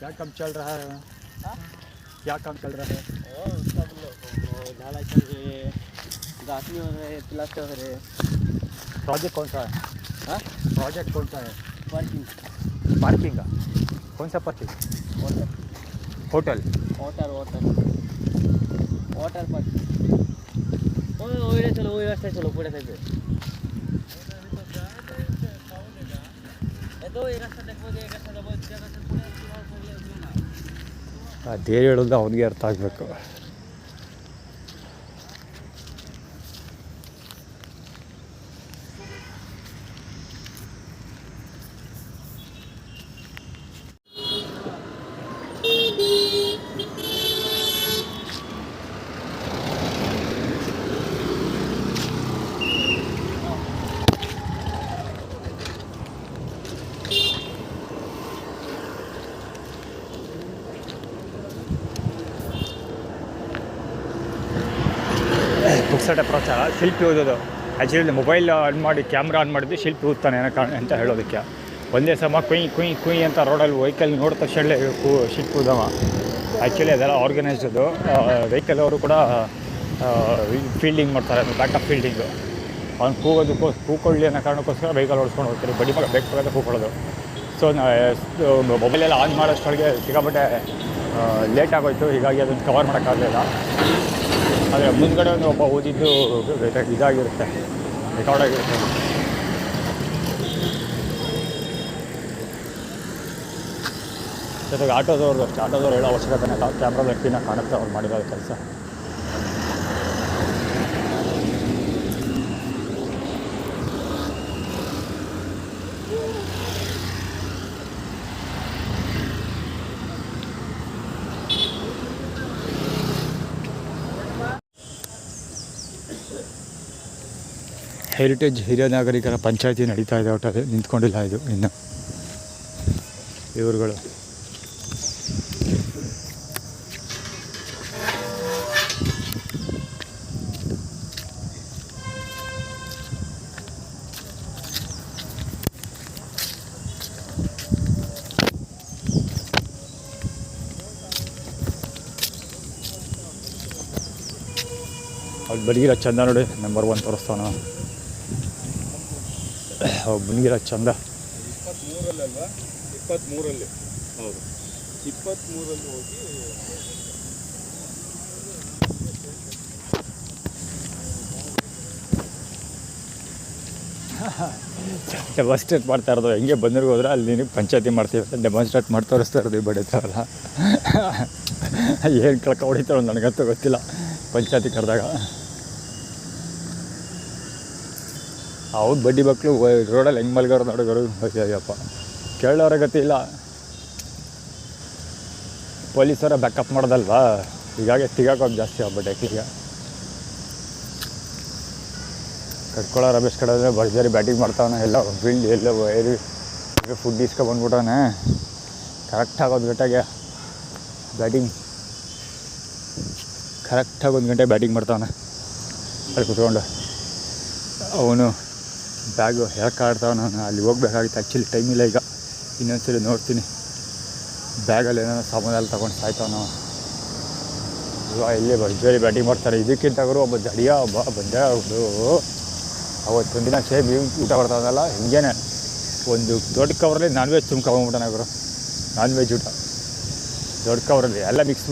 क्या काम चल रहा है? क्या काम चल रहा है? ढालाई चल रही है, गाँथनी हो रहे, प्लास्टर हो रहे। प्रोजेक्ट कौन सा है? हाँ प्रोजेक्ट कौन सा है? पार्किंग पार्किंग का कौन सा parking? Water hotel water water water parking ওই চলো ওই রাস্তায় চলো পড়ে থাকবে এত এই রাস্তা দেখবো যে এই রাস্তা যাবো যে রাস্তা পড়ে ಆ ದೇವ್ರು ಹೇಳೋದು ಅವನಿಗೆ ಅರ್ಥ ಆಗಬೇಕು. ಬುಕ್ಸಟ್ ಅಪ್ರೋಚ್ ಶಿಲ್ಪಿ ಓದೋದು ಆ್ಯಕ್ಚುಲಿ ಮೊಬೈಲ್ ಆನ್ ಮಾಡಿ ಕ್ಯಾಮ್ರಾ ಆನ್ ಮಾಡಿದ್ದು ಶಿಲ್ಪಿ ಓದ್ತಾನೆ ಏನೋ ಅಂತ ಹೇಳೋದಕ್ಕೆ ಒಂದೇ ಸಮ ಕುಯ್ ಅಂತ ರೋಡಲ್ಲಿ ವೆಹಿಕಲ್ ನೋಡಿದ ತಕ್ಷಣ ಶಿಲ್ಪಿ ಓದವ. ಆ್ಯಕ್ಚುಲಿ ಅದೆಲ್ಲ ಆರ್ಗನೈಸ್ಡು ವೆಹಿಕಲ್ ಅವರು ಕೂಡ ಫೀಲ್ಡಿಂಗ್ ಮಾಡ್ತಾರೆ, ಬ್ಯಾಕಪ್ ಫೀಲ್ಡಿಂಗು. ಅವ್ನು ಕೂಕೊಳ್ಳಿ ಅನ್ನೋ ಕಾರಣಕ್ಕೋಸ್ಕರ ವೆಹಿಕಲ್ ಓಡಿಸ್ಕೊಂಡು ಹೋಗ್ತಾರೆ, ಬಡಿ ಮಗ ಬೇಕಾದ ಕೂಕೊಳ್ಳೋದು. ಸೊ ಮೊಬೈಲೆಲ್ಲ ಆನ್ ಮಾಡೋಷ್ಟೊಳಗೆ ಸಿಕ್ಕಾಪಟ್ಟೆ ಲೇಟ್ ಆಗೋಯ್ತು, ಹೀಗಾಗಿ ಅದನ್ನು ಕವರ್ ಮಾಡೋಕ್ಕಾಗಲಿಲ್ಲ. ಆದರೆ ಮುಂದ್ಗಡೆ ಒಂದು ಒಬ್ಬ ಓದಿದ್ದು ಇದಾಗಿರುತ್ತೆ, ರೆಕಾರ್ಡ್ ಆಗಿರುತ್ತೆ. ಜೊತೆಗೆ ಆಟೋದವ್ರದ್ದು ಅಷ್ಟೇ, ಆಟೋದವ್ರು ಹೇಳೋ ಅವಶ್ಯಕತೆ ಇಲ್ಲ, ಕ್ಯಾಮ್ರಾದ ಕ್ಲೀನಾಗಿ ಕಾಣುತ್ತೆ ಅವ್ರು ಮಾಡಿರೋ ಕೆಲಸ. ಹೆರಿಟೇಜ್ ಹಿರಿಯ ನಾಗರಿಕರ ಪಂಚಾಯತಿ ನಡೀತಾ ಇದೆ, ಒಟ್ಟಾರೆ ನಿಂತ್ಕೊಂಡಿಲ್ಲ ಇದು ಇನ್ನು ಇವರುಗಳು. ಅವ್ರು ಬಡಗಿರ ಚಂದ ನೋಡಿ, ನಂಬರ್ 1 ತೋರಿಸ್ತಾನ. ಬನ್ಗಿರ ಚಂದ 23ರಲ್ಲಲ್ವಾ? 23ರಲ್ಲಿ ಹೌದು, 23ರಲ್ಲಿ ಹೋಗಿ ಡೆಮಾನ್ಸ್ಟ್ರೇಟ್ ಮಾಡ್ತಾ ಇರೋದು. ಹೆಂಗೆ ಬಂದ್ರಿಗೆ ಹೋದ್ರೆ ಅಲ್ಲಿ ನಿನಗೆ ಪಂಚಾಯತಿ ಮಾಡ್ತೀವಿ ಅಂತ ಡೆಮಾನ್ಸ್ಟ್ರೇಟ್ ಮಾಡಿ ತೋರಿಸ್ತಾ ಇರೋದು. ಬಡಿತಾರಲ್ಲ ಏನು ಕಳ್ಕ ಹೊಡಿತಾರೋ ನನಗಂತೂ ಗೊತ್ತಿಲ್ಲ. ಪಂಚಾಯತಿ ಕರೆದಾಗ ಅವ್ರು ಬಡ್ಡಿ ಮಕ್ಕಳು ರೋಡಲ್ಲಿ ಹೆಂಗೆ ಮಲ್ಗೋರು ನೋಡೋರು. ಅಯ್ಯಪ್ಪ ಕೇಳೋರ ಗತಿ ಇಲ್ಲ. ಪೊಲೀಸರ ಬ್ಯಾಕಪ್ ಮಾಡೋದಲ್ವಾ, ಹೀಗಾಗಿ ಸಿಗಾಕೋದು ಜಾಸ್ತಿ ಆಗ್ಬಿಟ್ಟೆ ಈಗ. ಕಟ್ಕೊಳ್ಳೋ ರಮೇಶ್ ಕಡೆ ಭರ್ಜರಿ ಬ್ಯಾಟಿಂಗ್ ಮಾಡ್ತಾವನೆ, ಎಲ್ಲ ಫೀಲ್ಡ್ ಎಲ್ಲ ವೈರಿ ಫುಡ್ ಇಸ್ಕೊಬಂದ್ಬಿಟ್ಟವನೆ. ಕರೆಕ್ಟಾಗಿ 1 ಗಂಟೆಗೆ ಬ್ಯಾಟಿಂಗ್, ಕರೆಕ್ಟಾಗಿ 1 ಗಂಟೆ ಬ್ಯಾಟಿಂಗ್ ಮಾಡ್ತಾವನೆ ಅಲ್ಲಿ ಕುತ್ಕೊಂಡು. ಅವನು ಬ್ಯಾಗು ಯಾಕೆ ಆಡ್ತಾವನ, ಅಲ್ಲಿ ಹೋಗ್ಬೇಕಾಗಿತ್ತು. ಆ್ಯಕ್ಚುಲಿ ಟೈಮ್ ಇಲ್ಲ ಈಗ, ಇನ್ನೊಂದ್ಸರಿ ನೋಡ್ತೀನಿ. ಬ್ಯಾಗಲ್ಲಿ ಏನೋ ಸಾಮಾನೆಲ್ಲ ತೊಗೊಂಡು ಸಾಯ್ತಾವನು. ಇವಾಗ ಇಲ್ಲೇ ಭರ್ಜರಿ ಬ್ಯಾಟಿಂಗ್ ಮಾಡ್ತಾರೆ. ಇದಕ್ಕಿಂತವರು ಒಬ್ಬ ಜಡಿಯ ಒಬ್ಬ ಬಂದೆ ಅವರು ಅವತ್ತೊಂದಿನ ಸೇಮ್ ಊಟ ಬರ್ತಾವಲ್ಲ, ಹಿಂಗೇನೆ ಒಂದು ದೊಡ್ಡ ಕವರಲ್ಲಿ ನಾನ್ ವೆಜ್ ತುಂಬ್ಕೊಂಡ್ಬಿಟ್ಟಾನೆ ಅವರು. ನಾನ್ ವೆಜ್ ಊಟ ದೊಡ್ಡ ಕವರಲ್ಲಿ ಎಲ್ಲ ಮಿಕ್ಸ್,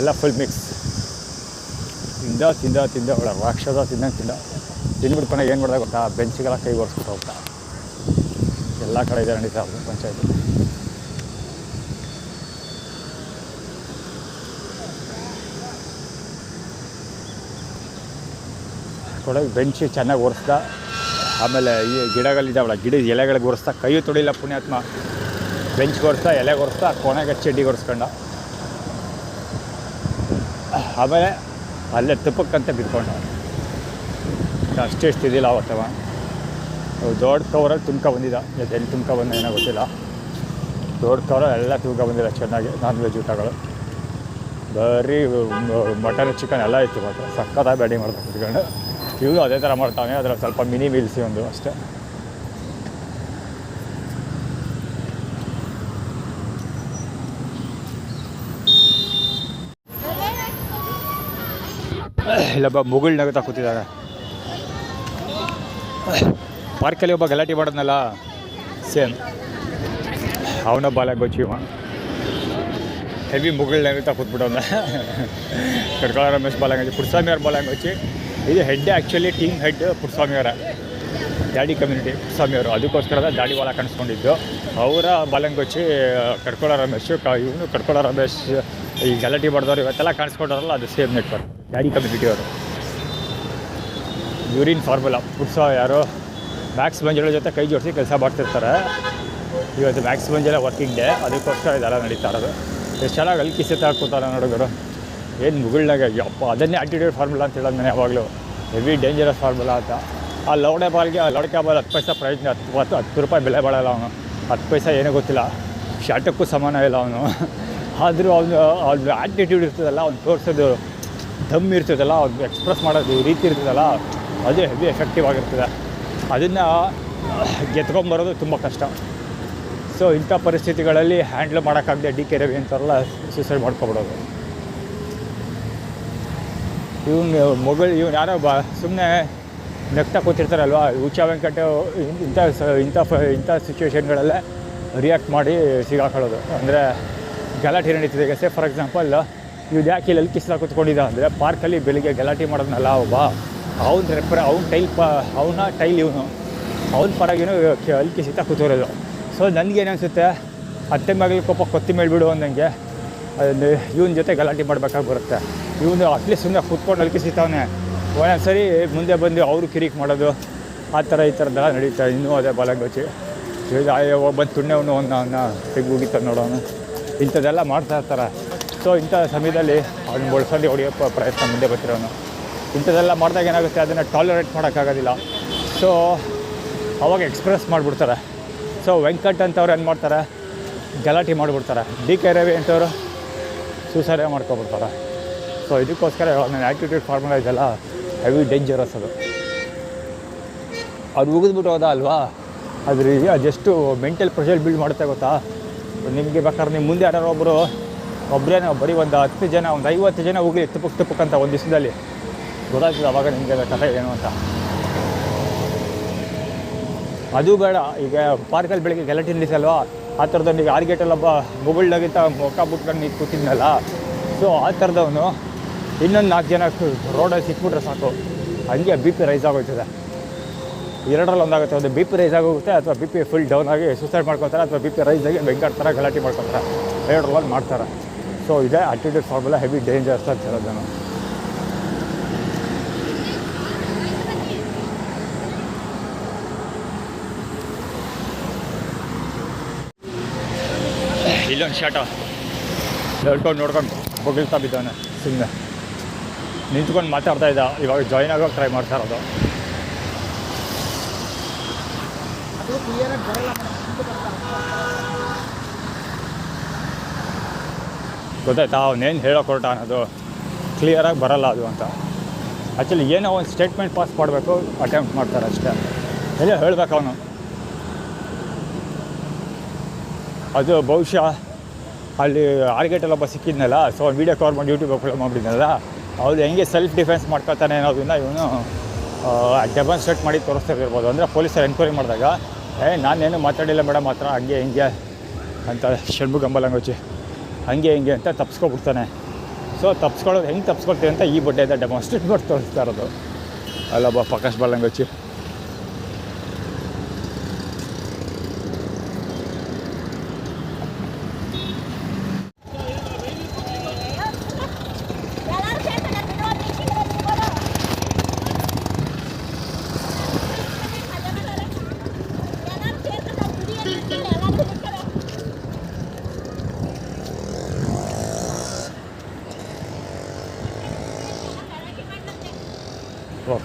ಎಲ್ಲ ಫುಲ್ ಮಿಕ್ಸ್. ತಿಂದ ಅವಳ ರಾಕ್ಷಸ ತಿಂದ್ಬಿಟ್ಟು ಕೊನೆಗೆ ಏನು ಮಾಡ್ದಾಗ ಗೊತ್ತಾ, ಬೆಂಚಿಗೆಲ್ಲ ಕೈ ಒರೆಸ್ಬಿಟ್ಟು ಹೋಗ್ತಾ. ಎಲ್ಲ ಕಡೆ ಇದೆ ನಡೀತಾ ಅವ್ರದ್ದು ಪಂಚಾಯತಿ. ಕೊಡೋದು ಬೆಂಚಿ ಚೆನ್ನಾಗಿ ಒರೆಸ್ದ. ಆಮೇಲೆ ಈ ಗಿಡಗಳಿದ್ದಾವಲ್ಲ, ಗಿಡದ ಎಲೆಗಳಿಗೆ ಒರೆಸ್ತಾ. ಕೈಯೂ ತೊಳಿಲ್ಲ ಪುಣ್ಯಾತ್ಮ. ಬೆಂಚ್ಗೆ ಒರೆಸ್ತಾ, ಎಲೆಗೆ ಒರೆಸ್ತಾ, ಕೊನೆಗೆ ಚಡ್ಡಿಗೆ ಒರೆಸ್ಕೊಂಡ. ಆಮೇಲೆ ಅಲ್ಲೇ ತುಪ್ಪಕ್ಕಂತ ಬಿದ್ಕೊಂಡ. ಅಷ್ಟೇ ಇಷ್ಟಿದ್ದಿಲ್ಲ ಅವತ್ತವ. ದೊಡ್ಡ ಕವರಲ್ಲಿ ಬಂದಿದ್ದ, ಎಲ್ಲಿ ಬಂದ ಏನೋ ಗೊತ್ತಿಲ್ಲ. ದೊಡ್ಡ ಕವರಲ್ಲಿ ಎಲ್ಲ ಬಂದಿಲ್ಲ ಚೆನ್ನಾಗಿ. ನಾನ್ ವೆಜ್ ಊಟಗಳು ಬರೀ ಮಟನ್ ಚಿಕನ್ ಎಲ್ಲ ಇತ್ತು. ಮಾತ್ರ ಸಕ್ಕತ್ತಾಗಿ ಬ್ಯಾಟಿಂಗ್ ಮಾಡ್ತಾ ಕುತ್ಕೊಂಡು. ಇವರು ಅದೇ ಥರ ಮಾಡ್ತಾನೆ, ಅದರ ಸ್ವಲ್ಪ ಮಿನಿ ಮೀಲ್ಸಿ ಒಂದು ಅಷ್ಟೇ. ಇಲ್ಲೊಬ್ಬ ಮುಗುಳ್ ನಗುತ್ತಾ ಕೂತಿದ್ದಾರೆ. ಪಾರ್ಕಲ್ಲಿ ಒಬ್ಬ ಗಲಾಟೆ ಮಾಡೋದ್ನಲ್ಲ ಸೇಮ್ ಅವನ ಬಾಲಂಗೊಚ್ಚಿ ಇವ ಹೆವಿ ಮುಗುಳ್ನಾಗುತ್ತಾ ಕೂತ್ಬಿಟ್ಟವನ್ನ ಕಡ್ಕೊಳ ರಮೇಶ್ ಬಾಲಂಗೊಚ್ಚಿ ಪುಟ್ಸ್ವಾಮಿ ಅವ್ರ ಬಾಲಂಗೊಚ್ಚಿ ಇದು head actually team head Puttaswamy ಅವರ ದಾಡಿ ಕಮ್ಯುನಿಟಿ ಪುಟ್ಸ್ವಾಮಿ ಅವರು ಅದಕ್ಕೋಸ್ಕರ ದಾಡಿ ಬಾಲ ಕಾಣಿಸ್ಕೊಂಡಿದ್ದು ಅವರ ಬಾಲಂಗೊಚ್ಚಿ ಕಡ್ಕೊಳ ರಮೇಶ್ ಇವನು ಕಡ್ಕೊಳ ರಮೇಶ್ ಈ ಗಲಾಟೆ ಮಾಡಿದವರು ಇವತ್ತೆಲ್ಲ ಕಾಣಿಸ್ಕೊಂಡವ್ರಲ್ಲ ಅದು ಸೇಮ್ ನೆಟ್ವರ್ಕ್ ದಾಡಿ ಕಮ್ಯುನಿಟಿ ಅವರು ಯೂರಿನ್ ಫಾರ್ಮುಲಾ ಯಾರು ಮ್ಯಾಕ್ಸ್ ಮಂಜುಳ ಜೊತೆ ಕೈ ಜೋಡಿಸಿ ಕೆಲಸ ಮಾಡ್ತಿರ್ತಾರೆ. ಇವತ್ತು ಮ್ಯಾಕ್ಸ್ ಮಂಜುಳ ವರ್ಕಿಂಗ್ ಡೇ, ಅದಕ್ಕೋಸ್ಕರ ಇದೆಲ್ಲ ನಡೀತಾ ಇರೋದು. ಎಷ್ಟು ಚೆನ್ನಾಗಿ ಅಲ್ಕಿ ಸಿತ ಹಾಕೋತಾರೆ ನೋಡಿದ್ರು, ಏನು ಮುಗುಳ್ನಾಗ ಯಪ್ಪ ಅದನ್ನೇ ಆ್ಯಟಿಟ್ಯೂಡ್ ಫಾರ್ಮುಲಾ ಅಂತ ಹೇಳೋದು ನಾನು ಯಾವಾಗಲೂ. ಹೆವಿ ಡೇಂಜರಸ್ ಫಾರ್ಮುಲಾ ಅಂತ. ಆ ಲೌಡೆ ಬಾಲ್ಗೆ ಲೌಡ್ಕೆ ಬಾಲ್ 10 ಪೈಸೆ ಪ್ರೈಸ್, 10 ರೂಪಾಯಿ ಬೆಲೆ ಬಾಳಲ್ಲ ಅವನು. 10 ಪೈಸೆ ಏನೂ ಗೊತ್ತಿಲ್ಲ, ಶಾಟಕ್ಕೂ ಸಮಾನ ಇಲ್ಲ ಅವನು. ಆದರೂ ಅವ್ನು ಆ್ಯಟಿಟ್ಯೂಡ್ ಇರ್ತದಲ್ಲ, ಅವ್ನು ತೋರಿಸೋದು ದಮ್ ಇರ್ತದಲ್ಲ, ಅವ್ನು ಎಕ್ಸ್ಪ್ರೆಸ್ ಮಾಡೋದು ರೀತಿ ಇರ್ತದಲ್ಲ, ಅದು ಹೆವಿ ಎಫೆಕ್ಟಿವ್ ಆಗಿರ್ತದೆ. ಅದನ್ನು ಗೆದ್ಕೊಂಬರೋದು ತುಂಬ ಕಷ್ಟ. ಸೊ ಇಂಥ ಪರಿಸ್ಥಿತಿಗಳಲ್ಲಿ ಹ್ಯಾಂಡ್ಲ್ ಮಾಡೋಕ್ಕಾಗದೆ ಡಿ.ಕೆ. ರವಿ ಅಂತಾರಲ್ಲ ಸೂಸೈಡ್ ಮಾಡ್ಕೊಬಿಡೋದು. ಇವನು ಯಾರೋ ಸುಮ್ಮನೆ ನಗ್ತಾ ಕೂತಿರ್ತಾರಲ್ವ, ಉಚ್ಚಾ ವೆಂಕಟ ಇಂಥ ಸಿಚುವೇಷನ್ಗಳಲ್ಲೇ ರಿಯಾಕ್ಟ್ ಮಾಡಿ ಸಿಗಾಕೊಳ್ಳೋದು. ಅಂದರೆ ಗಲಾಟೆ ನಡೀತಿದೆ. ಈಗ ಫಾರ್ ಎಕ್ಸಾಂಪಲ್ ಇವ್ನು ಯಾಕೆ ಇಲ್ಲಿ ಅಲ್ಕಿಸ್ತಾ ಕೂತ್ಕೊಂಡಿದ್ದ ಅಂದರೆ, ಪಾರ್ಕಲ್ಲಿ ಬೆಳಿಗ್ಗೆ ಗಲಾಟೆ ಮಾಡೋದ್ನಲ್ಲ ಒಬ್ಬ, ಅವನ ಟೈಲ್ ಇವನು ಅವನ ಪರಗೇನು ಅಲ್ಕಿಸಿತಾ ಕೂತಿರೋದು. ಸೊ ನನಗೇನು ಅನಿಸುತ್ತೆ, ಅತ್ತೆ ಮಗಳ ಕೋಪ ಕೊತ್ತಿ ಮೇಲ್ಬಿಡು ಅಂದಂಗೆ ಅದು ಇವನ ಜೊತೆ ಗಲಾಟೆ ಮಾಡಬೇಕಾಗಿ ಬರುತ್ತೆ. ಇವನು ಅಟ್ಲೀಸ್ಟ್ ಸುಮ್ಮನೆ ಕೂತ್ಕೊಂಡು ಅಲ್ಕಿಸಿತಾವನೆ, ಒಂದೊಂದು ಸರಿ ಮುಂದೆ ಬಂದು ಅವರು ಕಿರಿಕ್ ಮಾಡೋದು, ಆ ಥರ ಈ ಥರದ್ದೆಲ್ಲ ನಡೀತಾರೆ. ಇನ್ನೂ ಅದೇ ಬಾಲಂಗೊಚ್ಚಿ ಬಂದು ತುಣ್ಣೆವನು ಅವನ್ನ ತೆಗ್ಗೋಗಿತ್ತಾನೆ ನೋಡೋನು, ಇಂಥದ್ದೆಲ್ಲ ಮಾಡ್ತಾ ಇರ್ತಾರೆ. ಸೊ ಇಂಥ ಸಮಯದಲ್ಲಿ ಅವ್ನು ಬಳಸೋದು ಹೊಡೆಯೋ ಪ್ರಯತ್ನ ಮುಂದೆ ಬರ್ತಿರೋನು. ಇಂಥದ್ದೆಲ್ಲ ಮಾಡಿದಾಗ ಏನಾಗುತ್ತೆ, ಅದನ್ನು ಟಾಲರೇಟ್ ಮಾಡೋಕ್ಕಾಗೋದಿಲ್ಲ. ಸೊ ಅವಾಗ ಎಕ್ಸ್ಪ್ರೆಸ್ ಮಾಡಿಬಿಡ್ತಾರೆ. ಸೊ ವೆಂಕಟ್ ಅಂತವ್ರು ಏನು ಮಾಡ್ತಾರೆ, ಗಲಾಟೆ ಮಾಡಿಬಿಡ್ತಾರೆ. ಡಿ.ಕೆ. ರವಿ ಅಂತವರು ಸೂಸೈಡೇ ಮಾಡ್ಕೊಬಿಡ್ತಾರೆ. ಸೊ ಇದಕ್ಕೋಸ್ಕರ ನನ್ನ ಆ್ಯಟಿಟ್ಯೂಡ್ ಫಾರ್ಮುಲಾ ಇದೆಲ್ಲ ಹೆವಿ ಡೇಂಜರಸ್. ಅದು ಉಗಿದ್ಬಿಟ್ಟು ಹೋದ ಅಲ್ವಾ, ಅದೆಷ್ಟು ಮೆಂಟಲ್ ಪ್ರೆಷರ್ ಬಿಲ್ಡ್ ಮಾಡುತ್ತೆ ಗೊತ್ತಾ ನಿಮಗೆ. ಬೇಕಾದ್ರೆ ನಿಮ್ಮ ಮುಂದೆ ಯಾರೋ ಒಬ್ಬರೇನೋ ಬರೀ ಒಂದು 10 ಜನ, ಒಂದು 50 ಜನ ಹೋಗಿ ತುಪ್ಪಕ್ಕಂತ ಒಂದು ದಿವಸದಲ್ಲಿ ಗೊತ್ತಾಗ್ತದೆ ಅವಾಗ ನಿಮಗೆ ಕಥೆ ಏನು ಅಂತ. ಅದು ಬೇಡ. ಈಗ ಪಾರ್ಕಲ್ಲಿ ಬೆಳಗ್ಗೆ ಗಲಾಟೆ ನಿಲ್ಲಿಸಲ್ವಾ, ಆ ಥರದವ್ನು ಈಗ ಆರ್ಗೇಟಲ್ಲೊಬ್ಬ ಮೊಬೈಲ್ದಾಗಿಂತ ಮೊಕ್ಕ ಬಿಟ್ಕೊಂಡು ನೀರು ಕೂತಿದ್ನಲ್ಲ, ಸೊ ಆ ಥರದವನು ಇನ್ನೊಂದು 4 ಜನ ರೋಡಲ್ಲಿ ಸಿಕ್ಬಿಟ್ರೆ ಸಾಕು, ಹಂಗೆ ಬಿ ಪಿ ರೈಸ್ ಆಗೋಗ್ತದೆ. ಎರಡರಲ್ಲಿ ಒಂದಾಗುತ್ತೆ, ಒಂದು ಬಿ ಪಿ ರೈಸ್ ಆಗೋಗುತ್ತೆ, ಅಥವಾ ಬಿ ಪಿ ಫುಲ್ ಡೌನ್ ಆಗಿ ಸೂಸೈಡ್ ಮಾಡ್ಕೊತಾರೆ, ಅಥವಾ ಬಿ ಪಿ ರೈಸ್ ಆಗಿ ವೆಂಕಟ್ ಥರ ಗಲಾಟೆ ಮಾಡ್ಕೊತಾರೆ. ಎರಡರಲ್ಲಿ ಮಾಡ್ತಾರೆ. ಸೊ ಇದೇ ಆ್ಯಟಿಟ್ಯೂಡ್ ಫಾರ್ಮುಲಾ ಹೆವಿ ಡೇಂಜರ್ಸ್ ಅಂತ ಹೇಳೋದು ನಾನು. ಇಲ್ಲೊಂದು ಶಾಟ ನೋಡ್ಕೊಂಡು ಬೊಗಳ್ತಾ ಬಿದ್ದಾನೆ, ಸುಮ್ಮನೆ ನಿಂತ್ಕೊಂಡು ಮಾತಾಡ್ತಾ ಇದ್ದ. ಇವಾಗ ಜಾಯ್ನ್ ಆಗೋಕೆ ಟ್ರೈ ಮಾಡ್ತಾ ಇರೋದು. ಗೊತ್ತಾಯ್ತಾ, ಅವನೇನು ಹೇಳೋಕೆ ಹೊರಟ ಅನ್ನೋದು ಕ್ಲಿಯರಾಗಿ ಬರೋಲ್ಲ ಅದು ಅಂತ. ಆ್ಯಕ್ಚುಲಿ ಏನೋ ಒಂದು ಸ್ಟೇಟ್ಮೆಂಟ್ ಪಾಸ್ ಮಾಡಬೇಕು ಅಟೆಂಪ್ಟ್ ಮಾಡ್ತಾರೆ ಅಷ್ಟೇ, ಎಲ್ಲ ಹೇಳಬೇಕು ಅವನು. ಅದು ಬಹುಶಃ ಅಲ್ಲಿ ಆರ್ಗೇಟಲ್ಲಿ ಒಬ್ಬ ಸಿಕ್ಕಿದ್ನಲ್ಲ, ಸೊ ಅವ್ನು ವೀಡಿಯೋ ಕವರ್ ಮಾಡಿ ಯೂಟ್ಯೂಬ್ ಅಪ್ಲೋಡ್ ಮಾಡಿದ್ನಲ್ಲ, ಅವ್ರು ಹೆಂಗೆ ಸೆಲ್ಫ್ ಡಿಫೆನ್ಸ್ ಮಾಡ್ಕೊತಾನೆ ಅನ್ನೋದನ್ನ ಇವನು ಡೆಮಾನ್ಸ್ಟ್ರೇಟ್ ಮಾಡಿ ತೋರಿಸ್ತಿರ್ಬೋದು. ಅಂದರೆ ಪೊಲೀಸರು ಎನ್ಕ್ವೈರಿ ಮಾಡಿದಾಗ ನಾನೇನು ಮಾತಾಡಿಲ್ಲ ಮೇಡಮ್ ಮಾತ್ರ ಹಂಗೆ ಹಿಂಗೆ ಅಂತ ಷಣ್ಮುಖ ಬಾಲಂಗೊಚ್ಚಿ ಹಂಗೆ ಹಿಂಗೆ ಅಂತ ತಪ್ಪಿಸ್ಕೊಬಿಡ್ತಾನೆ. ಸೊ ತಪ್ಪಿಸ್ಕೊಳ್ಳೋದು ಹೆಂಗೆ ತಪ್ಪಿಸ್ಕೊಳ್ತೀವಿ ಅಂತ ಈ ಬಡ್ಡೆಯಿಂದ ಡೆಮಾನ್ಸ್ಟ್ರೇಟ್ ಮಾಡಿ ತೋರಿಸ್ತಾ ಇರೋದು ಅಲ್ಲೊಬ್ಬ ಪ್ರಕಾಶ್ ಬಾಲಂಗೊಚ್ಚಿ.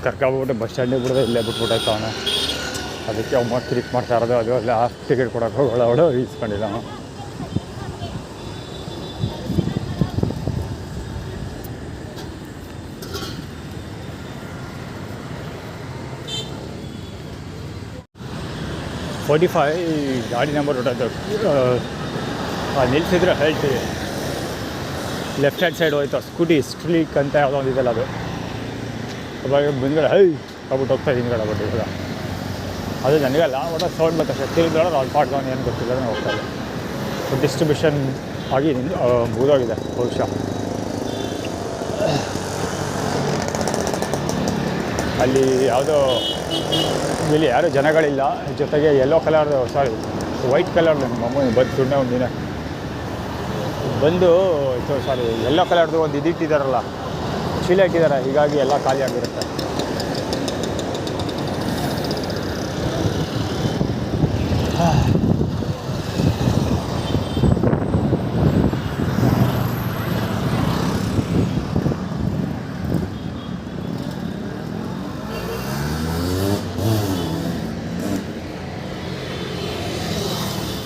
ಕರ್ಕೊಬಿಟ್ಟು ಬಸ್ ಸ್ಟ್ಯಾಂಡಿಗೆ ಬಿಡೋದು ಇಲ್ಲೇ ಬಿಟ್ಬಿಟ್ಟೈತೆ ಅವನು. ಅದಕ್ಕೆ ಅಮ್ಮ ಕಿರಿಕ್ ಮಾಡ್ತಾ ಇರೋದು. ಅದು ಅಲ್ಲ ಟಿಕೆಟ್ ಕೊಡೋಕೆ ಹೋಗೋಳು ಇಸ್ಕೊಂಡಿಲ್ಲ ಅವನು. ಗಾಡಿ ನಂಬರ್ ಹೊಟ್ಟೋದು ನಿಲ್ಸಿದ್ರೆ ಹೇಳ್ತೀವಿ. ಲೆಫ್ಟ್ ಹ್ಯಾಂಡ್ ಸೈಡ್ ಹೋಯ್ತು ಸ್ಕೂಟಿ ಸ್ಟ್ರೀಕ್ ಅಂತ ಯಾವುದೋ ಒಂದು ಇದೆಲ್ಲ, ಅದು ಅವಾಗ ಮುಂದ್ಗಡೆ ಆಗ್ಬಿಟ್ಟು ಹೋಗ್ತಾ ಹಿಂದ್ಗಡೆ ಬಟ್ ಇವಾಗ ಅದು ನನಗಲ್ಲ ಒಟ್ಟು ಸೌಂಡ್ ಬರ್ತದೆ ತಿರುಗಿದ್ರೆ ಅವ್ರು ಪಾಡ್ಕೊಂಡು ಏನು ಗೊತ್ತಿಲ್ಲ ನಾನು ಹೋಗ್ತಾ ಇದೆ. ಫುಡ್ ಡಿಸ್ಟ್ರಿಬ್ಯೂಷನ್ ಆಗಿ ಮುಗಿದೋಗಿದೆ ಬಹುಶಃ. ಅಲ್ಲಿ ಯಾವುದೋ ಇಲ್ಲಿ ಯಾರೂ ಜನಗಳಿಲ್ಲ, ಜೊತೆಗೆ ಯೆಲ್ಲೋ ಕಲರ್ದು ವೈಟ್ ಕಲರ್ದು ನಮ್ಮ ಅಮ್ಮನ ಬಂದು ಸುಮ್ಮನೆ ಒಂದು ದಿನ ಬಂದು ಯೆಲ್ಲೋ ಕಲರ್ದು ಒಂದು ಇಟ್ಟಿದ್ದಾರಲ್ಲ ಚೀಲ ಇಟ್ಟಿದ್ದಾರೆ, ಹೀಗಾಗಿ ಎಲ್ಲ ಖಾಲಿ ಆಗಿರುತ್ತೆ.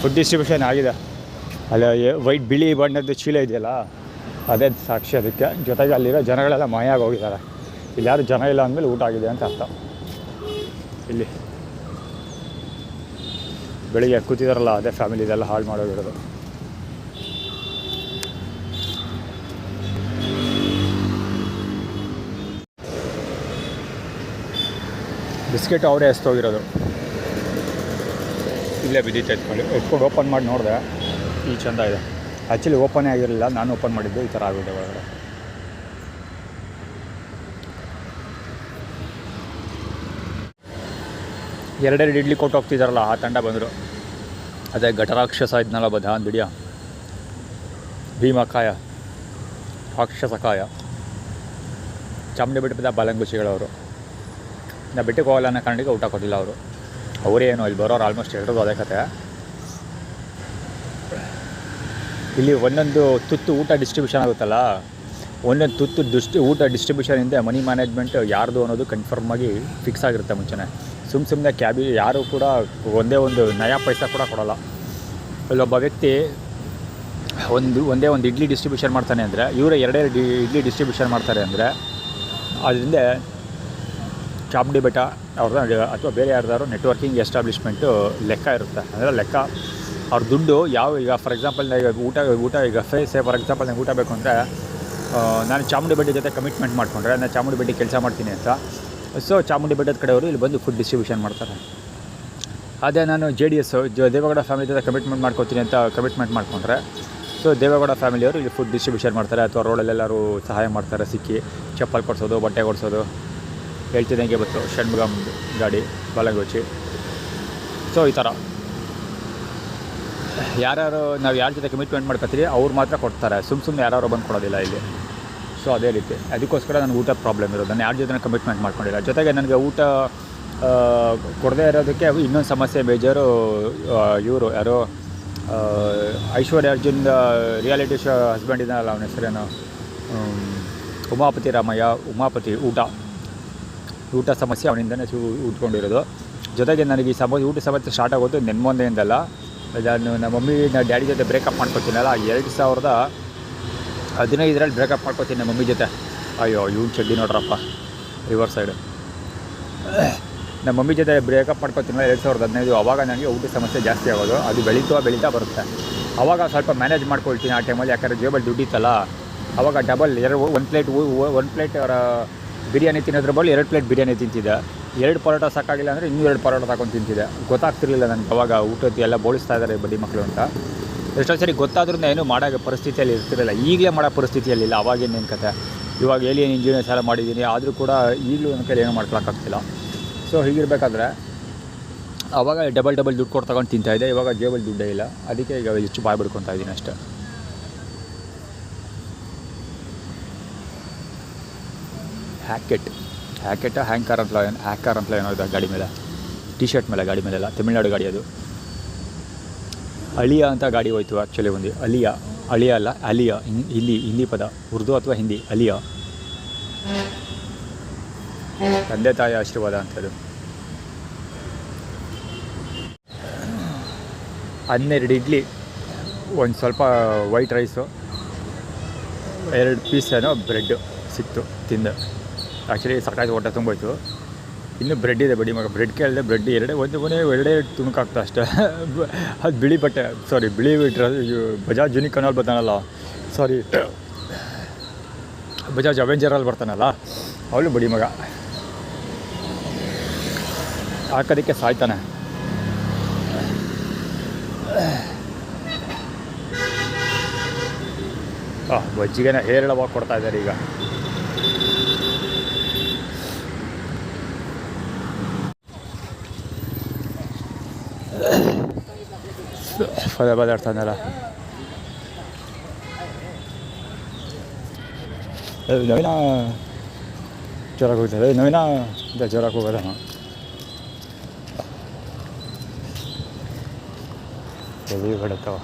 ಫುಡ್ ಡಿಸ್ಟ್ರಿಬ್ಯೂಷನ್ ಆಗಿದೆ. ಅಲ್ಲಿ ವೈಟ್ ಬಿಳಿ ಬಣ್ಣದ ಚೀಲ ಇದೆಯಲ್ಲ ಅದೇ ಸಾಕ್ಷಿ ಅದಕ್ಕೆ. ಜೊತೆಗೆ ಅಲ್ಲಿರೋ ಜನಗಳೆಲ್ಲ ಮಾಯಾಗಿ ಹೋಗಿದ್ದಾರೆ. ಇಲ್ಲಿ ಯಾರು ಜನ ಇಲ್ಲ ಅಂದಮೇಲೆ ಊಟ ಆಗಿದೆ ಅಂತ ಅರ್ಥ. ಇಲ್ಲಿ ಬೆಳಿಗ್ಗೆ ಕೂತಿದಾರಲ್ಲ ಅದೇ ಫ್ಯಾಮಿಲಿ ಇದೆಲ್ಲ ಹಾಳು ಮಾಡೋಗಿರೋದು. ಬಿಸ್ಕೆಟ್ ಅವರೇ ಎಸ್ತೋಗಿರೋದು. ಇಲ್ಲೇ ಬಿದ್ದಿತ್ತು, ಎತ್ಕೊಂಡು ಓಪನ್ ಮಾಡಿ ನೋಡಿದೆ, ಈ ಚೆಂದ ಇದೆ. ಆ್ಯಕ್ಚುಲಿ ಓಪನೇ ಆಗಿರಲಿಲ್ಲ, ನಾನು ಓಪನ್ ಮಾಡಿದ್ದೆ, ಈ ಥರ ಆಗಿದೆ ಒಳಗಡೆ. ಎರಡೆರಡು ಇಡ್ಲಿ ಕೊಟ್ಟು ಹೋಗ್ತಿದ್ದಾರಲ್ಲ ಆ ತಂಡ ಬಂದರು. ಅದೇ ಘಟರಾಕ್ಷಸ ಇದ್ನಲ್ಲ ಬಧಾನ್ ಬಿಡಿಯ ಭೀಮಕಾಯ ರಾಕ್ಷಸಕಾಯ ಚಾಮುಂಡಿ ಬೆಟ್ಟದ ಬಾಲಂಗುಚಿಗಳವರು. ನಾ ಬೆಟ್ಟಕ್ಕೆ ಹೋಗಲ್ಲ ಅನ್ನೋ ಕಾರಣಕ್ಕೆ ಊಟ ಕೊಟ್ಟಿಲ್ಲ ಅವರು. ಅವರೇ ಏನೋ ಇಲ್ಲಿ ಬರೋರು ಆಲ್ಮೋಸ್ಟ್ ಎಲ್ಲರದು ಅದೇ ಕತೆ. ಇಲ್ಲಿ ಒಂದೊಂದು ತುತ್ತು ಊಟ ಡಿಸ್ಟ್ರಿಬ್ಯೂಷನ್ ಆಗುತ್ತಲ್ಲ, ಒಂದೊಂದು ತುತ್ತು ಊಟ ಡಿಸ್ಟ್ರಿಬ್ಯೂಷನಿಂದ ಮನಿ ಮ್ಯಾನೇಜ್ಮೆಂಟ್ ಯಾರ್ದು ಅನ್ನೋದು ಕನ್ಫರ್ಮಾಗಿ ಫಿಕ್ಸ್ ಆಗಿರುತ್ತೆ ಮುಂಚೆನೇ. ಸುಮ್ಮನೆ ಕ್ಯಾಬಿ ಯಾರೂ ಕೂಡ ಒಂದೇ ಒಂದು ನಯಾ ಪೈಸಾ ಕೂಡ ಕೊಡೋಲ್ಲ. ಇಲ್ಲೊಬ್ಬ ವ್ಯಕ್ತಿ ಒಂದೇ ಒಂದು ಇಡ್ಲಿ ಡಿಸ್ಟ್ರಿಬ್ಯೂಷನ್ ಮಾಡ್ತಾನೆ ಅಂದರೆ ಇವರೇ ಎರಡೆರಡು ಇಡ್ಲಿ ಡಿಸ್ಟ್ರಿಬ್ಯೂಷನ್ ಮಾಡ್ತಾರೆ ಅಂದರೆ ಅದರಿಂದ ಚಾಮುಂಡಿ ಬೆಟ್ಟ ಅವ್ರದ್ದು ಅಥವಾ ಬೇರೆ ಯಾರ್ದಾದ್ರು ನೆಟ್ವರ್ಕಿಂಗ್ ಎಸ್ಟಾಬ್ಲಿಷ್ಮೆಂಟು ಲೆಕ್ಕ ಇರುತ್ತೆ. ಅಂದರೆ ಲೆಕ್ಕ ಅವ್ರ ದುಡ್ಡು ಈಗ ಫಾರ್ ಎಕ್ಸಾಂಪಲ್ ಊಟ ಈಗ ಫಾರ್ ಎಕ್ಸಾಂಪಲ್ ನಂಗೆ ಊಟ ಬೇಕು ಅಂದರೆ ನಾನು ಚಾಮುಂಡಿ ಬೆಟ್ಟ ಜೊತೆ ಕಮಿಟ್ಮೆಂಟ್ ಮಾಡಿಕೊಂಡ್ರೆ ನಾನು ಚಾಮುಂಡಿ ಬೆಟ್ಟಕ್ಕೆ ಕೆಲಸ ಮಾಡ್ತೀನಿ ಅಂತ, ಸೊ ಚಾಮುಂಡಿ ಬೆಟ್ಟದ ಕಡೆಯವರು ಇಲ್ಲಿ ಬಂದು ಫುಡ್ ಡಿಸ್ಟ್ರಿಬ್ಯೂಷನ್ ಮಾಡ್ತಾರೆ. ಅದೇ ನಾನು JDS ದೇವೇಗೌಡ ಫ್ಯಾಮಿಲಿ ಜೊತೆ ಕಮಿಟ್ಮೆಂಟ್ ಮಾಡ್ಕೊತೀನಿ ಅಂತ ಕಮಿಟ್ಮೆಂಟ್ ಮಾಡಿಕೊಂಡ್ರೆ ಸೊ ದೇವೇಗೌಡ ಫ್ಯಾಮಿಲಿಯವರು ಇಲ್ಲಿ ಫುಡ್ ಡಿಸ್ಟ್ರಿಬ್ಯೂಷನ್ ಮಾಡ್ತಾರೆ, ಅಥವಾ ರೋಡಲ್ಲೆಲ್ಲರೂ ಸಹಾಯ ಮಾಡ್ತಾರೆ, ಸಿಕ್ಕಿ ಚಪ್ಪಲ್ ಕೊಡಿಸೋದು, ಬಟ್ಟೆ ಕೊಡಿಸೋದು. ಹೇಳ್ತಿದ್ದಂಗೆ ಬಂತು ಷಣ್ಮುಗಮ್ ಗಾಡಿ ಬಾಲಂಗೋಚಿ. ಸೊ ಈ ಥರ ನಾವು ಯಾರ ಜೊತೆ ಕಮಿಟ್ಮೆಂಟ್ ಮಾಡ್ಕೊತೀವಿ ಅವ್ರು ಮಾತ್ರ ಕೊಡ್ತಾರೆ, ಸುಮ್ಮನೆ ಯಾರು ಬಂದು ಕೊಡೋದಿಲ್ಲ ಇಲ್ಲಿ. ಸೊ ಅದೇ ರೀತಿ ಅದಕ್ಕೋಸ್ಕರ ನನಗೆ ಊಟದ ಪ್ರಾಬ್ಲಮ್ ಇರೋದು. ನಾನು ಯಾರ ಜೊತೆ ಕಮಿಟ್ಮೆಂಟ್ ಮಾಡ್ಕೊಂಡಿಲ್ಲ. ಜೊತೆಗೆ ನನಗೆ ಊಟ ಕೊಡದೇ ಇರೋದಕ್ಕೆ ಇನ್ನೊಂದು ಸಮಸ್ಯೆ ಬೇಜಾರು. ಇವರು ಯಾರೋ ಐಶ್ವರ್ಯ ಅರ್ಜುನ್ ರಿಯಾಲಿಟಿ ಶೋ ಹಸ್ಬೆಂಡ್ ಇದ್ದಾನಲ್ಲ, ಅವನ ಹೆಸರೇನು ಉಮಾಪತಿ ಊಟ ಸಮಸ್ಯೆ ಅವನಿಂದನೇ ಉಟ್ಕೊಂಡಿರೋದು. ಜೊತೆಗೆ ನನಗೆ ಈ ಊಟ ಸಮಸ್ಯೆ ಸ್ಟಾರ್ಟ್ ಆಗೋದು ನೆನ್ಮೊಂದೆಯಿಂದಲ್ಲ. ನಾನು ನಮ್ಮ ಡ್ಯಾಡಿ ಜೊತೆ ಬ್ರೇಕಪ್ ಮಾಡ್ಕೊತೀನಲ್ಲ 2015ರಲ್ಲಿ ಬ್ರೇಕಪ್ ಮಾಡ್ಕೊತೀನಿ ನಮ್ಮ ಮಮ್ಮಿ ಜೊತೆ. ಅಯ್ಯೋ ಇವ್ನು ಚಡ್ಡಿ ನೋಡ್ರಪ್ಪ ರಿವರ್ಸ್ ಸೈಡು. ನಮ್ಮ ಮಮ್ಮಿ ಜೊತೆ ಬ್ರೇಕಪ್ ಮಾಡ್ಕೊತೀನಲ್ಲ 2015. ಆವಾಗ ನನಗೆ ಊಟ ಸಮಸ್ಯೆ ಜಾಸ್ತಿ ಆಗೋದು. ಅದು ಬೆಳೀತಾ ಬರುತ್ತೆ. ಆವಾಗ ಸ್ವಲ್ಪ ಮ್ಯಾನೇಜ್ ಮಾಡ್ಕೊಳ್ತೀನಿ ಆ ಟೈಮಲ್ಲಿ, ಯಾಕಂದರೆ ಜೇಬಲ್ಲಿ ದುಡ್ಡಿತ್ತಲ್ಲ. ಆವಾಗ ಡಬಲ್ ಒಂದು ಪ್ಲೇಟ್ ಬಿರಿಯಾನಿ ತಿನ್ನೋದ್ರ ಬಳಿ 2 ಪ್ಲೇಟ್ ಬಿರಿಯಾನಿ ತಿಂತಿದ್ದೆ. 2 ಪರೋಟ ಸಾಕಾಗಿಲ್ಲ ಅಂದರೆ ಇನ್ನೂ 2 ಪರೋಟ ತಗೊಂಡು ತಿಂತಿದ್ದೆ. ಗೊತ್ತಾಗ್ತಿರ್ಲಿಲ್ಲ ನನಗೆ ಅವಾಗ ಊಟದ್ದು ಎಲ್ಲ ಬೋಳಿಸ್ತಾ ಇದ್ದಾರೆ ಬಡ್ಡಿ ಮಕ್ಕಳು ಅಂತ. ಎಷ್ಟೋ ಸರಿ ಗೊತ್ತಾದ್ರೂ ಏನು ಮಾಡೋ ಪರಿಸ್ಥಿತಿಯಲ್ಲಿ ಇರ್ತಿರಲಿಲ್ಲ. ಈಗಲೇ ಮಾಡೋ ಪರಿಸ್ಥಿತಿಯಲ್ಲಿಲ್ಲ. ಅವಾಗೇನೇನು ಕತೆ. ಇವಾಗ ಏಲಿಯನ್ ಇಂಜಿನಿಯರ್ಸ್ ಎಲ್ಲ ಮಾಡಿದ್ದೀನಿ, ಆದರೂ ಕೂಡ ಈಗಲೂ ನನ್ನ ಕೈಲಿ ಏನೂ ಮಾಡ್ಕೊಳಕ್ಕಾಗ್ತಿಲ್ಲ. ಸೊ ಹೀಗಿರಬೇಕಾದ್ರೆ ಆವಾಗ ಡಬಲ್ ದುಡ್ಡು ಕೊಟ್ಟು ತಗೊಂಡು ತಿಂತಾಯಿದ್ದೆ. ಇವಾಗ ಜೇಬಲ್ಲಿ ದುಡ್ಡೇ ಇಲ್ಲ, ಅದಕ್ಕೆ ಈಗ ಹೆಚ್ಚು ಬಾಯ್ ಬಿಡ್ಕೊತಾ ಇದ್ದೀನಿ ಅಷ್ಟೇ. ಹ್ಯಾಂಕರ್ ಅಂತ ಏನೋ ಇದೆ ಗಾಡಿ ಮೇಲೆ, ಟಿ ಶರ್ಟ್ ಮೇಲೆ, ಗಾಡಿ ಮೇಲೆಲ್ಲ. ತಮಿಳ್ನಾಡು ಗಾಡಿ ಅದು. ಅಳಿಯ ಅಂತ ಗಾಡಿ ಹೋಯ್ತು ಆ್ಯಕ್ಚುಲಿ. ಒಂದು ಅಳಿಯ ಅಲ್ಲ ಅಲಿಯ, ಹಿಂದಿ ಪದ, ಉರ್ದು ಅಥವಾ ಹಿಂದಿ. ಅಲಿಯ ತಂದೆ ತಾಯಿ ಆಶೀರ್ವಾದ ಅಂಥದ್ದು. 12 ಇಡ್ಲಿ, ಒಂದು ಸ್ವಲ್ಪ ವೈಟ್ ರೈಸು, 2 ಪೀಸ್ ಏನೋ ಬ್ರೆಡ್ಡು ಸಿಕ್ತು ತಿಂದೆ. ಆ್ಯಕ್ಚುಲಿ ಸಾಕಾಯ್ತು, ಹೊಟ್ಟೆ ತುಂಬೋಯ್ತು. ಇನ್ನೂ ಬ್ರೆಡ್ ಇದೆ ಬಡಿ ಮಗ. ಬ್ರೆಡ್ ಕೇಳಿದೆ, ಬ್ರೆಡ್ ಎರಡೇ ತುಣುಕಾಗ್ತಾ ಅಷ್ಟೇ. ಅದು ಬಿಳಿ ಬಟ್ಟೆ, ಬಿಳಿ ಬಜಾಜ್ ಯುನಿಕಾನಲ್ಲಿ ಬರ್ತಾನಲ್ಲ, ಬಜಾಜ್ ಅವೆಂಜರಲ್ಲಿ ಬರ್ತಾನಲ್ಲ ಅವಳು ಬಡಿ ಮಗ. ಹಾಕೋದಕ್ಕೆ ಸಾಯ್ತಾನೆ. ಬಜ್ಜಿಗೆನ ಹೇರಳವಾಗಿ ಕೊಡ್ತಾ ಇದ್ದಾರೆ ಈಗ. ಪದೇ ಬದಾಡ್ತಾನಲ್ಲ ನವೀನ ಜ್ವರಕ್ಕೆ ಹೋಗ್ತದೆ. ನವೀನ ಅಂತ ಜ್ವರಕ್ಕೆ ಹೋಗೋದ ಎಲ್ಲಿ ಬಿಡುತ್ತವ.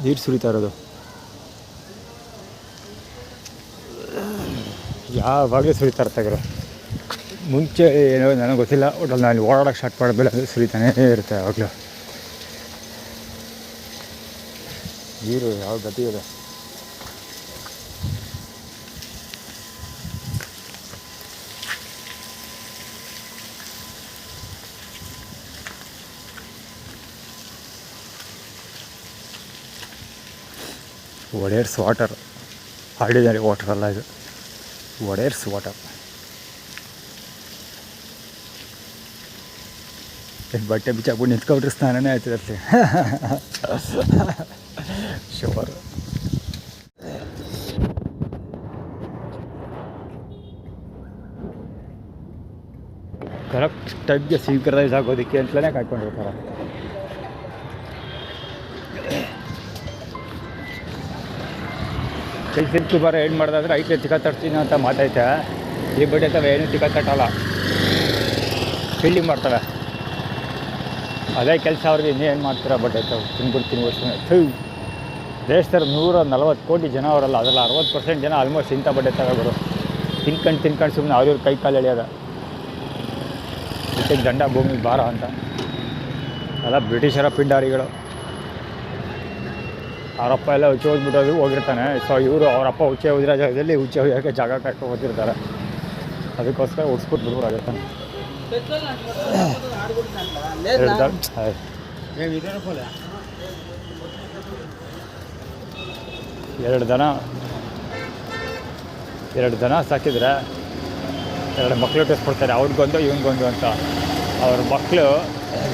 ನೀರು ಸುರಿತಾ ಇರೋದು ಯಾವಾಗಲೂ ಸುರಿತಾ ಇರ್ತಾಯಿದ್ರು. ಮುಂಚೆ ಏನೋ ನನಗೆ ಗೊತ್ತಿಲ್ಲ, ಒಟ್ಟಲ್ಲಿ ನಾನು ಓಡಾಡೋಕ್ಕೆ ಸ್ಟಾರ್ಟ್ ಮಾಡಿದ್ಮೇಲೆ ಅದು ಸುರಿತಾನೇ ಇರುತ್ತೆ ಯಾವಾಗಲೂ. ನೀರು ಯಾವ ಗತಿ ಇದೆ. ಒಡೆಯರ್ಸ್ ವಾಟರ್, ಆರ್ಡಿನರಿ ವಾಟರ್ ಅಲ್ಲ ಇದು, ಒಡೆಯರ್ಸ್ ವಾಟರ್. ಬಟ್ಟೆ ಬಿಚ್ಚಾಕ್ಬಿಟ್ಟು ನಿಂತ್ಕೊಂಡ್ರೆ ಸ್ನಾನನೇ ಆಯ್ತದೆ ಶೋರ್. ಕರೆಕ್ಟ್ ಟೈಮ್ಗೆ ಸಿಂಕ್ರನೈಸ್ ಆಗೋದಕ್ಕೆ ಅಂತಲೇ ಕಾಯ್ಕೊಂಡಿರ್ತಾರೆ. ಕೆಲ್ಸಕ್ಕೆ ಬರೋ ಏನು ಮಾಡೋದಾದ್ರೆ ಐತೆ ತಿಕ್ಕತ್ತಡ್ತೀನಿ ಅಂತ ಮಾತೈತೆ. ಈ ಬಡ್ಡಿ ಅಥವಾ ಏನು ತಿಕ್ಕತ್ತಟ್ಟಲ್ಲ, ಫೀಲ್ಡಿಂಗ್ ಮಾಡ್ತವೆ. ಅದೇ ಕೆಲಸ ಅವ್ರಿಗೆ ಇನ್ನೇನು ಮಾಡ್ತಾರೆ. ಬಟ್ ಆಯ್ತವೆ ತಿನ್ಬಿಡ್ತೀನಿ ವರ್ಷ. ದೇಶದಲ್ಲಿ 140 ಕೋಟಿ ಜನ ಅವರಲ್ಲ, ಅದರಲ್ಲಿ 60% ಜನ ಆಲ್ಮೋಸ್ಟ್ ಇಂಥ ಬಡ್ಡೆ ತಗೋರು. ತಿನ್ಕೊಂಡು ಸುಮ್ಮನೆ ಅವ್ರ ಕೈ ಕಾಲು ಎಳೆಯೋದ. ಇದಕ್ಕೆ ದಂಡ ಭೂಮಿ ಭಾರ ಅಂತ. ಎಲ್ಲ ಬ್ರಿಟಿಷರ ಪಿಂಡಾರಿಗಳು. ಅವರಪ್ಪ ಎಲ್ಲ ಹುಚ್ಚೆ ಹೋದ್ಬಿಟ್ಟೋದು ಹೋಗಿರ್ತಾನೆ. ಸೊ ಇವರು ಅವರಪ್ಪ ಹುಚ್ಚೆ ಹೋದಿರೋ ಜಾಗದಲ್ಲಿ ಹುಚ್ಚೆ ಹೋಗೋಕ್ಕೆ ಜಾಗ ಕಟ್ಕೊಂಡು ಹೋಗ್ತಿರ್ತಾರೆ. ಅದಕ್ಕೋಸ್ಕರ ಉಡ್ಸ್ಬಿಟ್ಟು ಬಿಡ್ಬೋದಾಗಿರ್ತಾನೆ. ಎರಡು ದನ ಸಾಕಿದ್ರೆ 2 ಮಕ್ಕಳು ಹುಟ್ಟಿಸ್ಬಿಡ್ತಾರೆ. ಅವ್ರಿಗೊಂದು ಇವನಿಗೊಂದು ಅಂತ. ಅವ್ರ ಮಕ್ಕಳು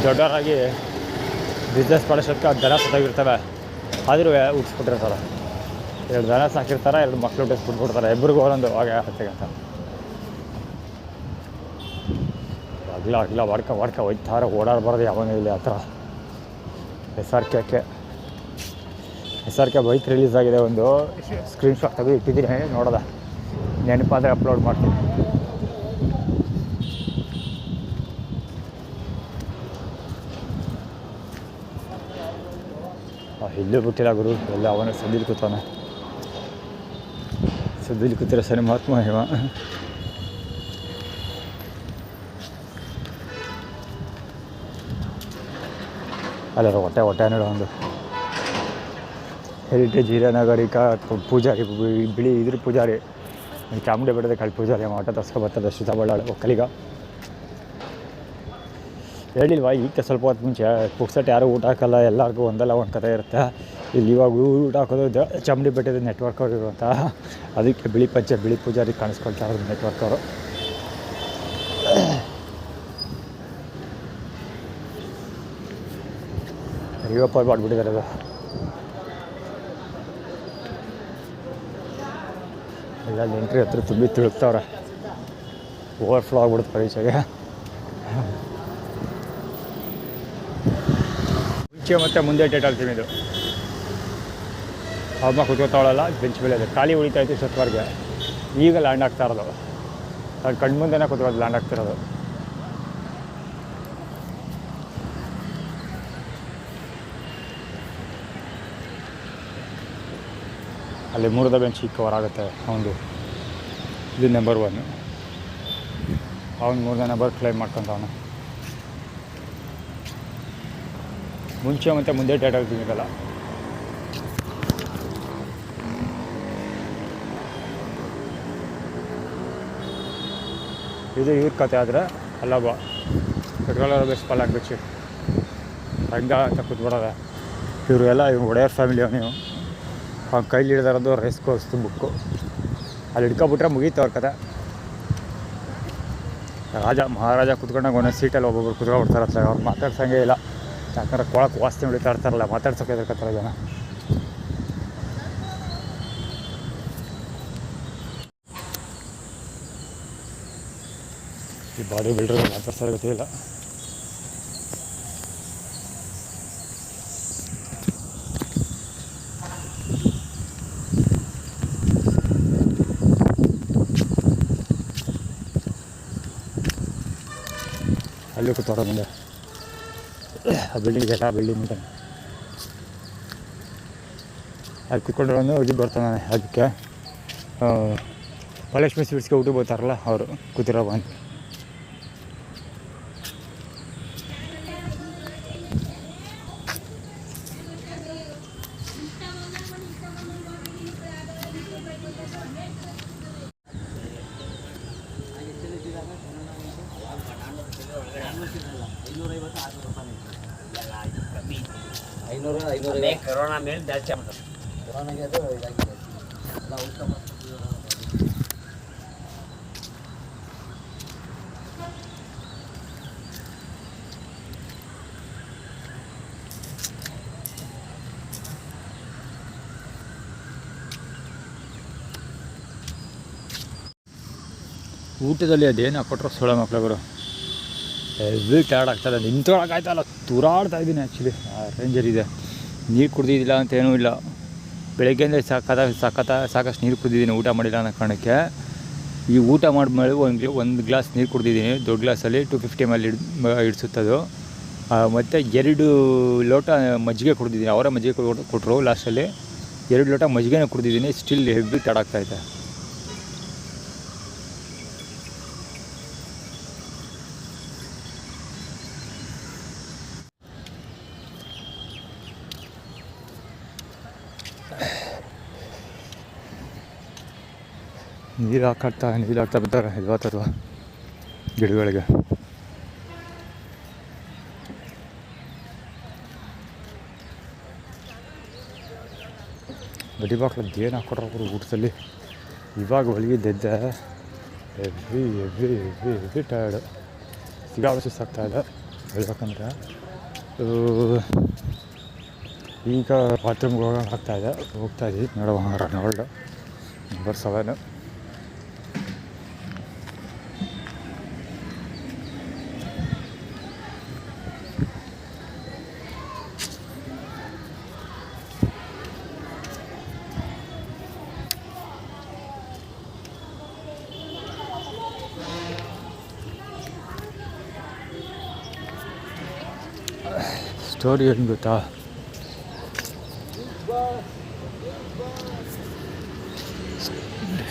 ದೊಡ್ಡವರಾಗಿ ಬಿಸ್ನೆಸ್ ಮಾಡೋಷ್ಟಕ್ಕೆ ದನ ಸತ್ತಾಗಿರ್ತವೆ. ಆದರೂ ಹುಟ್ಟಿಸ್ಬಿಟ್ಟಿರ್ತಾರೆ. 2 ದನ ಸಾಕಿರ್ತಾರೆ, 2 ಮಕ್ಕಳು ಹುಟ್ಟಿಸ್ಬಿಟ್ಬಿಡ್ತಾರೆ. ಇಬ್ಬರಿಗೂ ಒಂದೊಂದು ಹಾಗೆ ಆಗತ್ತೆ ಅಂತ. ಅಗ್ಲ ವಾಡ್ಕ ಹೋಯ್ತಾರೆ. ಓಡಾಡಬಾರ್ದು ಯಾವನೂ ಇಲ್ಲಿ ಆ ಥರ. SRK ಬೈಕ್ ರಿಲೀಸ್ ಆಗಿದೆ. ಒಂದು ಸ್ಕ್ರೀನ್ಶಾಟ್ ತೆಗೆದು ಇಟ್ಟಿದ್ದೀನಿ, ನೋಡೋದ ನೆನಪಾದರೆ ಅಪ್ಲೋಡ್ ಮಾಡ್ತೀನಿ. ಇಲ್ಲೂ ಬಿಟ್ಟಿಲ್ಲ ಗುರು, ಎಲ್ಲ ಅವನ ಸದ್ದಿಲಿ ಕೂತವನೆ. ಸದ್ದಿಲಿ ಕೂತಿರೋ ಸರಿ ಮಹಾತ್ಮ ಇವ. ಅಲ್ಲರ ಹೊಟ್ಟೆ ನೋಡೋ ಒಂದು ಹೆರಿಟೇಜ್ ಹಿರಿಯನಾಗರಿಕ ಪೂಜಾರಿ, ಬಿಳಿ ಇದ್ರ ಪೂಜಾರಿ, ಚಾಮುಂಡಿ ಬೆಟ್ಟದ ಕಳ್ಳಿ ಪೂಜಾರಿ. ಆಟ ತರ್ಸ್ಕೊ ಬರ್ತಾರೆ ಶ್ರೀತಾಬಳ್ಳಾಳ ಒಕ್ಕಲಿಗ. ಹೇಳಿಲ್ವಾ ಈಗ ಸ್ವಲ್ಪ ಹೊತ್ತು ಮುಂಚೆ ಪುಕ್ಸಟ್ಟು ಯಾರೂ ಊಟ ಹಾಕಲ್ಲ, ಎಲ್ಲರಿಗೂ ಒಂದಲ್ಲ ಒಂದು ಕಥೆ ಇರುತ್ತೆ. ಇಲ್ಲಿ ಇವಾಗ ಊಟ ಹಾಕೋದು ಚಾಮುಂಡಿ ಬೆಟ್ಟದ ನೆಟ್ವರ್ಕ್ ಅವರು ಇರುವಂಥ, ಅದಕ್ಕೆ ಬಿಳಿ ಪಂಚೆ ಬಿಳಿ ಪೂಜಾರಿ ಕಾಣಿಸ್ಕೊಳ್ತಾ ಇರೋದು ನೆಟ್ವರ್ಕ್ ಅವರು. ರಿವಪ್ಪ ಮಾಡಿಬಿಟ್ಟಿದ್ದಾರೆ ಅದು. ಎಲ್ಲ ಎಂಟ್ರಿ ಹತ್ರ ತುಂಬಿ ತಿಳುಕ್ತವ್ರೆ. ಓವರ್ಫ್ಲೋ ಆಗ್ಬಿಡುತ್ತೆ ಪರೀಕ್ಷೆಗೆ. ಮುಂಚೆ ಮತ್ತು ಮುಂದೆ ಡೇಟ್ ಹೇಳ್ತೀನಿ. ಇದು ಅಮ್ಮ ಕೂತ್ಕೊತಾವಳಲ್ಲ ಬೆಂಚ್ ಮೇಲೆ ಇದೆ, ಖಾಲಿ ಉಳಿತಾಯಿತ್ತು ಸತ್ವರ್ಗೆ. ಈಗ ಲ್ಯಾಂಡ್ ಆಗ್ತಾ ಇರೋದು, ಅದು ಕಣ್ಮುಂದೆನೇ ಕೂತ್ಕೊಳ್ಳೋದು ಲ್ಯಾಂಡ್ ಆಗ್ತಿರೋದು. ಅಲ್ಲಿ 3ನೇ ಬೆಂಚ್ ಕವರ್ ಆಗುತ್ತೆ ಅವನು. ಇದು ನಂಬರ್ 1. ಅವ್ನು 3ನೇ ನಂಬರ್ ಕ್ಲೈಮ್ ಮಾಡ್ಕೊತಾವನು. ಮುಂಚೆ ಮತ್ತು ಮುಂದೆ ಡೇಟ್ ಹೇಳ್ತೀನಿಲ್ಲ. ಇದು ಇವ್ರ ಕತೆ ಆದರೆ ಅಲ್ಲಬ್ಬ ಪೆಟ್ರೋಲ್ ಬೆಸ್ಟ್ ಪಾಲ್ ಆಗ್ಬೇಕು ಹಂಗ ಅಂತ ಕೂತ್ಬಿಡೋದ. ಇವರು ಎಲ್ಲ ಒಡೆಯರ್ ಫ್ಯಾಮಿಲಿ ನೀವು ಅವ್ನ ಕೈಲಿ ಹಿಡ್ದಾರದು ರೇಸ್ ಕೋರ್ಸ್ದು ಬುಕ್ಕು. ಅಲ್ಲಿ ಹಿಡ್ಕೊಬಿಟ್ರೆ ಮುಗೀತು ಅವ್ರ ಕತೆ. ರಾಜ ಮಹಾರಾಜ ಕೂತ್ಕೊಂಡಾಗ ಒಂದೊಂದು ಸೀಟಲ್ಲಿ ಒಬ್ಬೊಬ್ರು ಕೂತ್ಕೊಂಡ್ಬಿಡ್ತಾರತ್ತ. ಅವ್ರು ಮಾತಾಡ್ಸಂಗೆ ಇಲ್ಲ, ಯಾಕಂದ್ರೆ ಕೊಳಕ್ಕೆ ವಾಸನೆ ಹೊಡಿತಾ ಇರ್ತಾರಲ್ಲ, ಮಾತಾಡ್ಸೋಕೆ ಎದುರ್ಕತ್ತಾರೆ ಜನ. ಈ ಬಾಡಿ ಬಿಲ್ಡ್ರ್ ಮಾತಾಡ್ಸೋ ಗೊತ್ತಿಲ್ಲ. ಅಲ್ಲಿ ಕೂತವ್ರ ಮುಂದೆ ಆ ಬಿಲ್ಡಿಂಗ್ ಇದೆ, ಆ ಬಿಲ್ಡಿಂಗ್ ಮುಂದೆ ಅಲ್ಲಿ ಕೂತ್ಕೊಂಡ್ರೆ ಹೋಗಿ ಬರ್ತಾನೆ. ಅದಕ್ಕೆ ಮಹಾಲಕ್ಷ್ಮಿ ಸ್ವೀಟ್ಸ್ಗೆ ಊಟ ಬರ್ತಾರಲ್ಲ ಅವರು ಕೂತಿರೋ ಬಂದು. ಕೊರೋನಾ ಮೇಲೆ ಜಾಸ್ತಿ ಆಗ್ತದೆ. ಕೊರೋನಾಗೆ ಅದು ಇದಾಗಿದೆ ಎಲ್ಲ ಉತ್ತಮ. ಊಟದಲ್ಲಿ ಅದೇನು ಹಾಕೊಟ್ರು ಸೊಳ್ಳೆ ಮಕ್ಳುಗಳು ಹೆವಿ ಟಯರ್ಡ್ ಆಗ್ತದೆ. ನಿಂತ್ಕೊಳಕ್ಕಾಯ್ತಲ್ಲ, ತೂರಾಡ್ತಾ ಇದ್ದೀನಿ ಆ್ಯಕ್ಚುಲಿ. ಆ ರೇಂಜರ್ ಇದೆ. ನೀರು ಕುಡ್ದಿದ್ದಿಲ್ಲ ಅಂತ ಏನೂ ಇಲ್ಲ. ಬೆಳಗ್ಗೆಯಿಂದ ಸಾಕಷ್ಟು ನೀರು ಕುಡಿದಿದ್ದೀನಿ, ಊಟ ಮಾಡಿಲ್ಲ ಅನ್ನೋ ಕಾರಣಕ್ಕೆ. ಈ ಊಟ ಮಾಡಿದ್ಮೇಲೆ ಒಂದು ಗ್ಲಾಸ್ ನೀರು ಕುಡ್ದಿದ್ದೀನಿ, ದೊಡ್ಡ ಗ್ಲಾಸಲ್ಲಿ 250 ml ಇಡಿಸುತ್ತದು. ಮತ್ತು 2 ಲೋಟ ಮಜ್ಜಿಗೆ ಕುಡ್ದಿದ್ದೀನಿ. ಅವರ ಮಜ್ಜಿಗೆ ಕೊಟ್ಟರು ಲಾಸ್ಟಲ್ಲಿ. 2 ಲೋಟ ಮಜ್ಜಿಗೆನೇ ಕುಡ್ದಿದ್ದೀನಿ. ಸ್ಟಿಲ್ ಹೆವಿ ಟಯರ್ಡ್ ಆಗ್ತಾಯಿದೆ. ನೀರು ಹಾಕ್ತಾ ಬರ್ತಾರೆ ಇವತ್ತಲ್ವ ಗಿಡಗಳಿಗೆ. ಗಡಿ ಬಾಕ್ಲದ್ದು ಏನು ಹಾಕ್ಕೊಟ್ರು ಊಟದಲ್ಲಿ. ಇವಾಗ ಒಳಗಿದ್ದೆದ್ದೆ heavy heavy heavy heavy tired. ಸಿಗಾವ ಸುಸ್ತಾಗ್ತಾಯಿದೆ ಹೇಳ್ಬೇಕಂದ್ರೆ. ಈಗ ಬಾತ್ರೂಮ್ಗೆ ಹೋಗ್ತಾಯಿದ್ದೀವಿ. ನೋಡುವ ರನೋಲ್ಡ್ ನಂಬರ್ 7.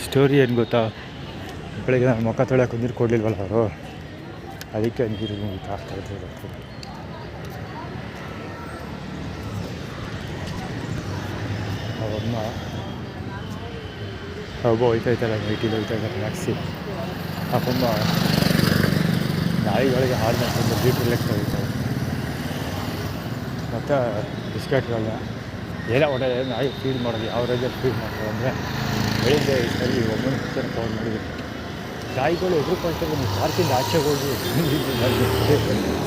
ಸ್ಟೋರಿ ಏನು ಗೊತ್ತಾ, ಬೆಳಗ್ಗೆ ನಾನು ಮುಖ ತೊಳೆಯೋಕೆ ನೀರು ಕೊಡಲಿಲ್ವಲ್ಲ ಅವರು, ಅದಕ್ಕೆ ನೀರು ಆಗ್ತಾಯಿದ್ರು. ಅವನ್ನ ಒಬ್ಬ ಹೋಯ್ತಾಯಿದ್ದಾರೆ, ನೈಟಿಲಿ ಹೋಯ್ತಾಯಿದ್ದಾರೆ ಮ್ಯಾಕ್ಸಿ. ಅಪ್ಪಮ್ಮ ನಾಯಿಗಳಿಗೆ ಹಾಲು ಮಾಡ್ಕೊಂಡು ಲೀಟ್ರ್ ಲೆಕ್ಕ ಹೋಗ್ತಾರೆ. ಮತ್ತು ಬಿಸ್ಕೆಟ್ಗಳನ್ನ ಎಲ್ಲ ಹೊಡೆ ನಾಯಿ ಫೀಡ್ ಮಾಡೋದು. ಯಾವ ರೇಂಜಲ್ಲಿ ಫೀಡ್ ಮಾಡ್ತಾರೆ ಅಂದರೆ, ಬೆಳಿಗ್ಗೆ ಸರಿ ಒಬ್ಬನ ಪಿಕ್ಚರ್ ಕವರ್ ಮಾಡಿದ್ವಿ. ನಾಯಿಗಳು ಎದುರುಕೊಳ್ತವೆ. ನೀವು ಪಾರ್ಕಿಂದ ಆಚೆಗೆ ಹೋಗಿ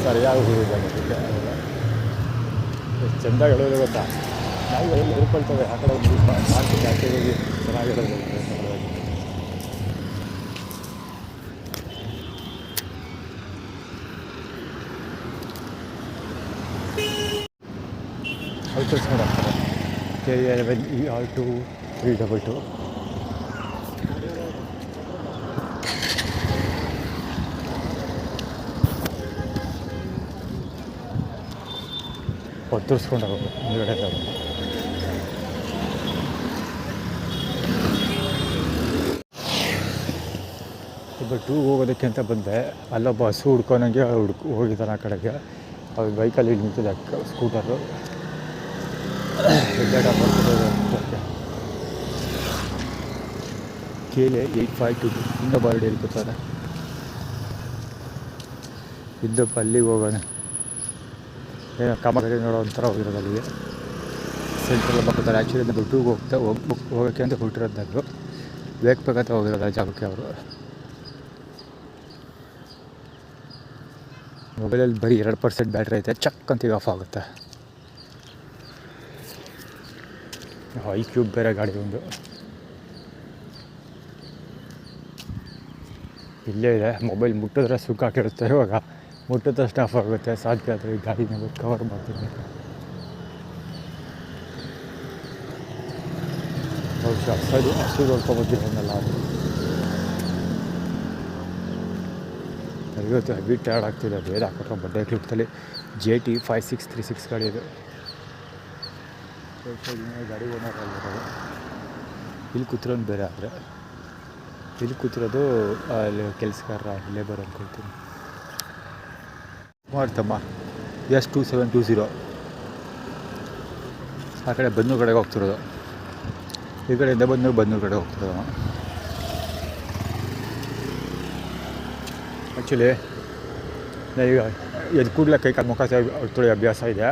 ಸರಿಯಾಗಿ ಹೋಗಿದ್ದಾಗುತ್ತೆ. ಎಷ್ಟು ಚೆಂದ ಹೇಳೋದು ಗೊತ್ತಾ, ನಾಯಿಗಳು ಎದುರುಕೊಳ್ತವೆ. ಆ ಕಡೆ ಒಂದು ಪಾರ್ಕಿಂದ ಆಚೆಗೆ ಹೋಗಿ ಚೆನ್ನಾಗಿರೋದು. ಔಟರ್ಸ್ ಹಾಕ್ತಾರೆ. KA11ER2 322. ಒತ್ತರಿಸ್ಕೊಂಡು ಹೋಗೋದು ಮುಂದುಗಡೆ ತಗೊಂಡು. ಒಬ್ಬ 2 ಹೋಗೋದಕ್ಕೆ ಅಂತ ಬಂದೆ. ಅಲ್ಲೊಬ್ಬ ಹಸು ಹುಡ್ಕೊನಂಗೆ ಹೋಗಿದ್ದಾನೆ ಆ ಕಡೆಗೆ. ಅವ್ರು ಬೈಕಲ್ಲಿ ನಿಂತಿದ್ದೆ, ಸ್ಕೂಟರು. KA8522 ಇನ್ನೊಬ್ಬ ಗಾಡಿಯಲ್ಲಿ ಕೂತಾರೆ. ಇದ್ದಪ್ಪ ಅಲ್ಲಿಗೆ ಹೋಗೋಣ. ಏನೋ ಕಾಮಗಾರಿ ನೋಡೋ ಒಂಥರ ಹೋಗಿರೋದು ಅಲ್ಲಿಗೆ. ಸೆಂಟ್ರಲ್ ಬರ್ತಾರೆ ಆ್ಯಕ್ಚುಲಿ ದುಡ್ಡಿಗೆ ಹೋಗೋಕ್ಕೆ ಅಂತ ಹೊರಟಿರೋದು ನಾನು. ಬೇಕಂತ ಹೋಗಿರೋದು ಆ ಜಾಗಕ್ಕೆ ಅವರು. ಮೊಬೈಲಲ್ಲಿ ಬರೀ 2% ಬ್ಯಾಟ್ರಿ ಐತೆ, ಚಕ್ ಅಂತ ಆಫ್ ಆಗುತ್ತೆ. iQube ಬೇರೆ ಗಾಡಿ ಒಂದು ಇಲ್ಲೇ ಇದೆ. ಮೊಬೈಲ್ ಮುಟ್ಟಿದ್ರೆ ಸುಖ ಹಾಕಿರುತ್ತೆ. ಇವಾಗ ಮುಟ್ಟಿದ ತಕ್ಷಣ ಆಫ್ ಆಗುತ್ತೆ. ಸಾಧ್ಯ ಆದರೆ ಈ ಗಾಡಿನ ಕವರ್ ಮಾಡ್ತೀನಿ. ಬಹುಶಃ ಹಸು ನೋಡ್ಕೊಂಬಂದಿರೋನಲ್ಲ ಅದು. ಇವತ್ತು ಹೆವಿ ಟಯರ್ಡ್ ಆಗ್ತಿದೆ. ಬೇರೆ ಹಾಕಿರೋ ಬಡ್ಡೆ ಕ್ಲಿಪ್ತಲ್ಲಿ JT 5636 ಗಾಡಿ ಇದು. ಗಾಡಿ ಓನರ್ ಅಲ್ಲಿರೋದು. ಇಲ್ಲಿ ಕೂತಿರೋನು ಬೇರೆ. ಆದರೆ ಇಲ್ಲಿ ಕೂತಿರೋದು ಅಲ್ಲಿ ಕೆಲಸಗಾರ ಲೇಬರ್ ಅಂದ್ಕೊಳ್ತೀನಿ. ಮಾಡ್ತಮ್ಮ S2720 ಆ ಕಡೆ ಬನ್ನೂರು ಕಡೆಗೆ ಹೋಗ್ತಿರೋದು. ಈ ಕಡೆಯಿಂದ ಬನ್ನೂರು ಕಡೆ ಹೋಗ್ತಿರೋದು. ಆ್ಯಕ್ಚುಲಿ ಈಗ ಎದ್ದು ಕೂಡಲೇ ಕೈ ಕಾಲು ಮುಖ ತೊಳಿ ಅಭ್ಯಾಸ ಇದೆ.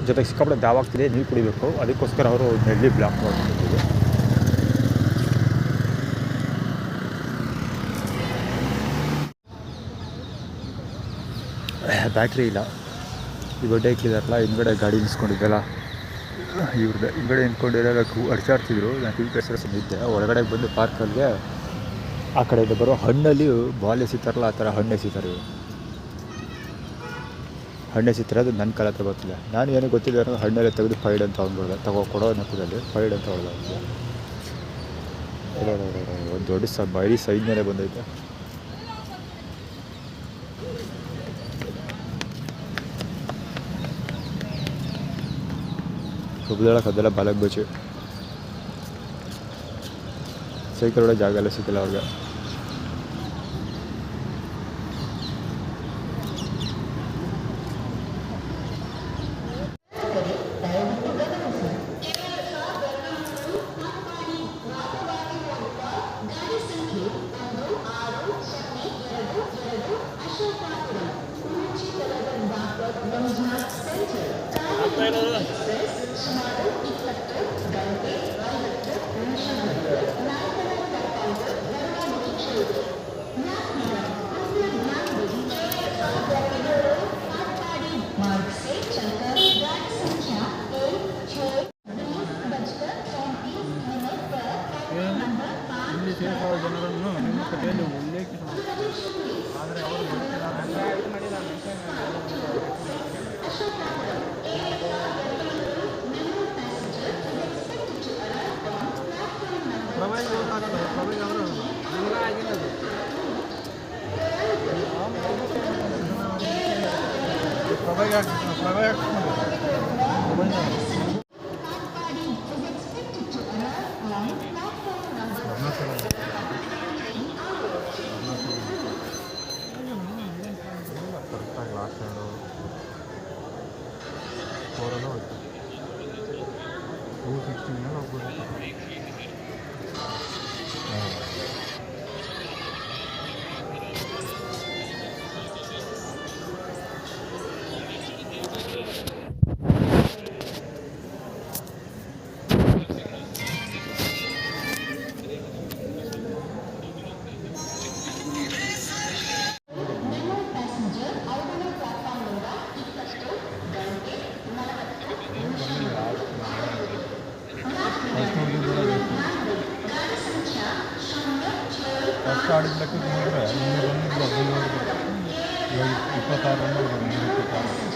ಜೊತೆಗೆ ಸಿಕ್ಕಾಪಟ್ಟೆ ದಾವಾಗ್ತಿದೆ, ನೀರು ಕುಡಿಬೇಕು. ಅದಕ್ಕೋಸ್ಕರ ಅವರು ನೆಲ್ಲಿ ಬ್ಲಾಕ್ ಮಾಡ್ತಿದ್ದೀವಿ. ಬ್ಯಾಟ್ರಿ ಇಲ್ಲ. ಈ ಬಡ್ಡೆ ಇಕ್ಕಿದಾರಲ್ಲ, ಹಿಂದ್ಗಡೆ ಗಾಡಿ ನಿಲ್ಸ್ಕೊಂಡಿದ್ದೆಲ್ಲ ಇವ್ರದ್ದು. ಹಿಂದ್ಗಡೆ ನಿಂತ್ಕೊಂಡಿದ್ದಾಗ ಅಡ್ಚಾಡ್ತಿದ್ರು. ನಾನು ಟಿವಿ ಹೆಸರು ಬಂದಿದ್ದೆ. ಒಳಗಡೆ ಬಂದು ಪಾರ್ಕಲ್ಲಿಗೆ ಆ ಕಡೆಯಿಂದ ಬರೋ ಹಣ್ಣಲ್ಲಿ ಬಾಲ್ ಎಸಿತಾರಲ್ಲ, ಆ ಥರ ಹಣ್ಣು ಎಸಿತಾರೆ ಇವರು. ಹಣ್ಣು ಎಸಿತಾರೆ. ಅದು ನನ್ನ ಕಾಲ ಹತ್ರ ಗೊತ್ತಿಲ್ಲ. ನಾನು ಏನೂ ಗೊತ್ತಿಲ್ಲ. ಅನ್ನೋ ಹಣ್ಣಲ್ಲೇ ತೆಗೆದು ಫೈಡ್ ಅಂತ ಅವ್ನು ಕೊಡೋ ನೆಪದಲ್ಲಿ ಫೈಡ್ ಅಂತ ಹೊಡೆದ. ಒಂದು ದೊಡ್ಡ ಬರೀ ಸೈಡ್ ಮೇಲೆ ಬಂದೈತೆ. ಕಬ್ಬದೊಳಗೆ ಅದೆಲ್ಲ ಬಾಲಕ್ಕೆ ಬಚ್ಚಿ ಸೈಕಲ್ ಒಳಗೆ ಜಾಗ ಎಲ್ಲ ಸಿಕ್ಕಿಲ್ಲ ಅವ್ರಿಗೆ. ಜನರನ್ನು ನಿಮ್ಮ ಕಥೆಯಲ್ಲಿ ಉಲ್ಲೇಖಿಸಬಹುದು. ಆದರೆ ಅವರು ಫಸ್ಟ್ ಆಡಿದ ಲೆಕ್ಕಕ್ಕೆ ನೋಡಿದ್ರೆ 100 ರನ್ 26 ರನ್ 126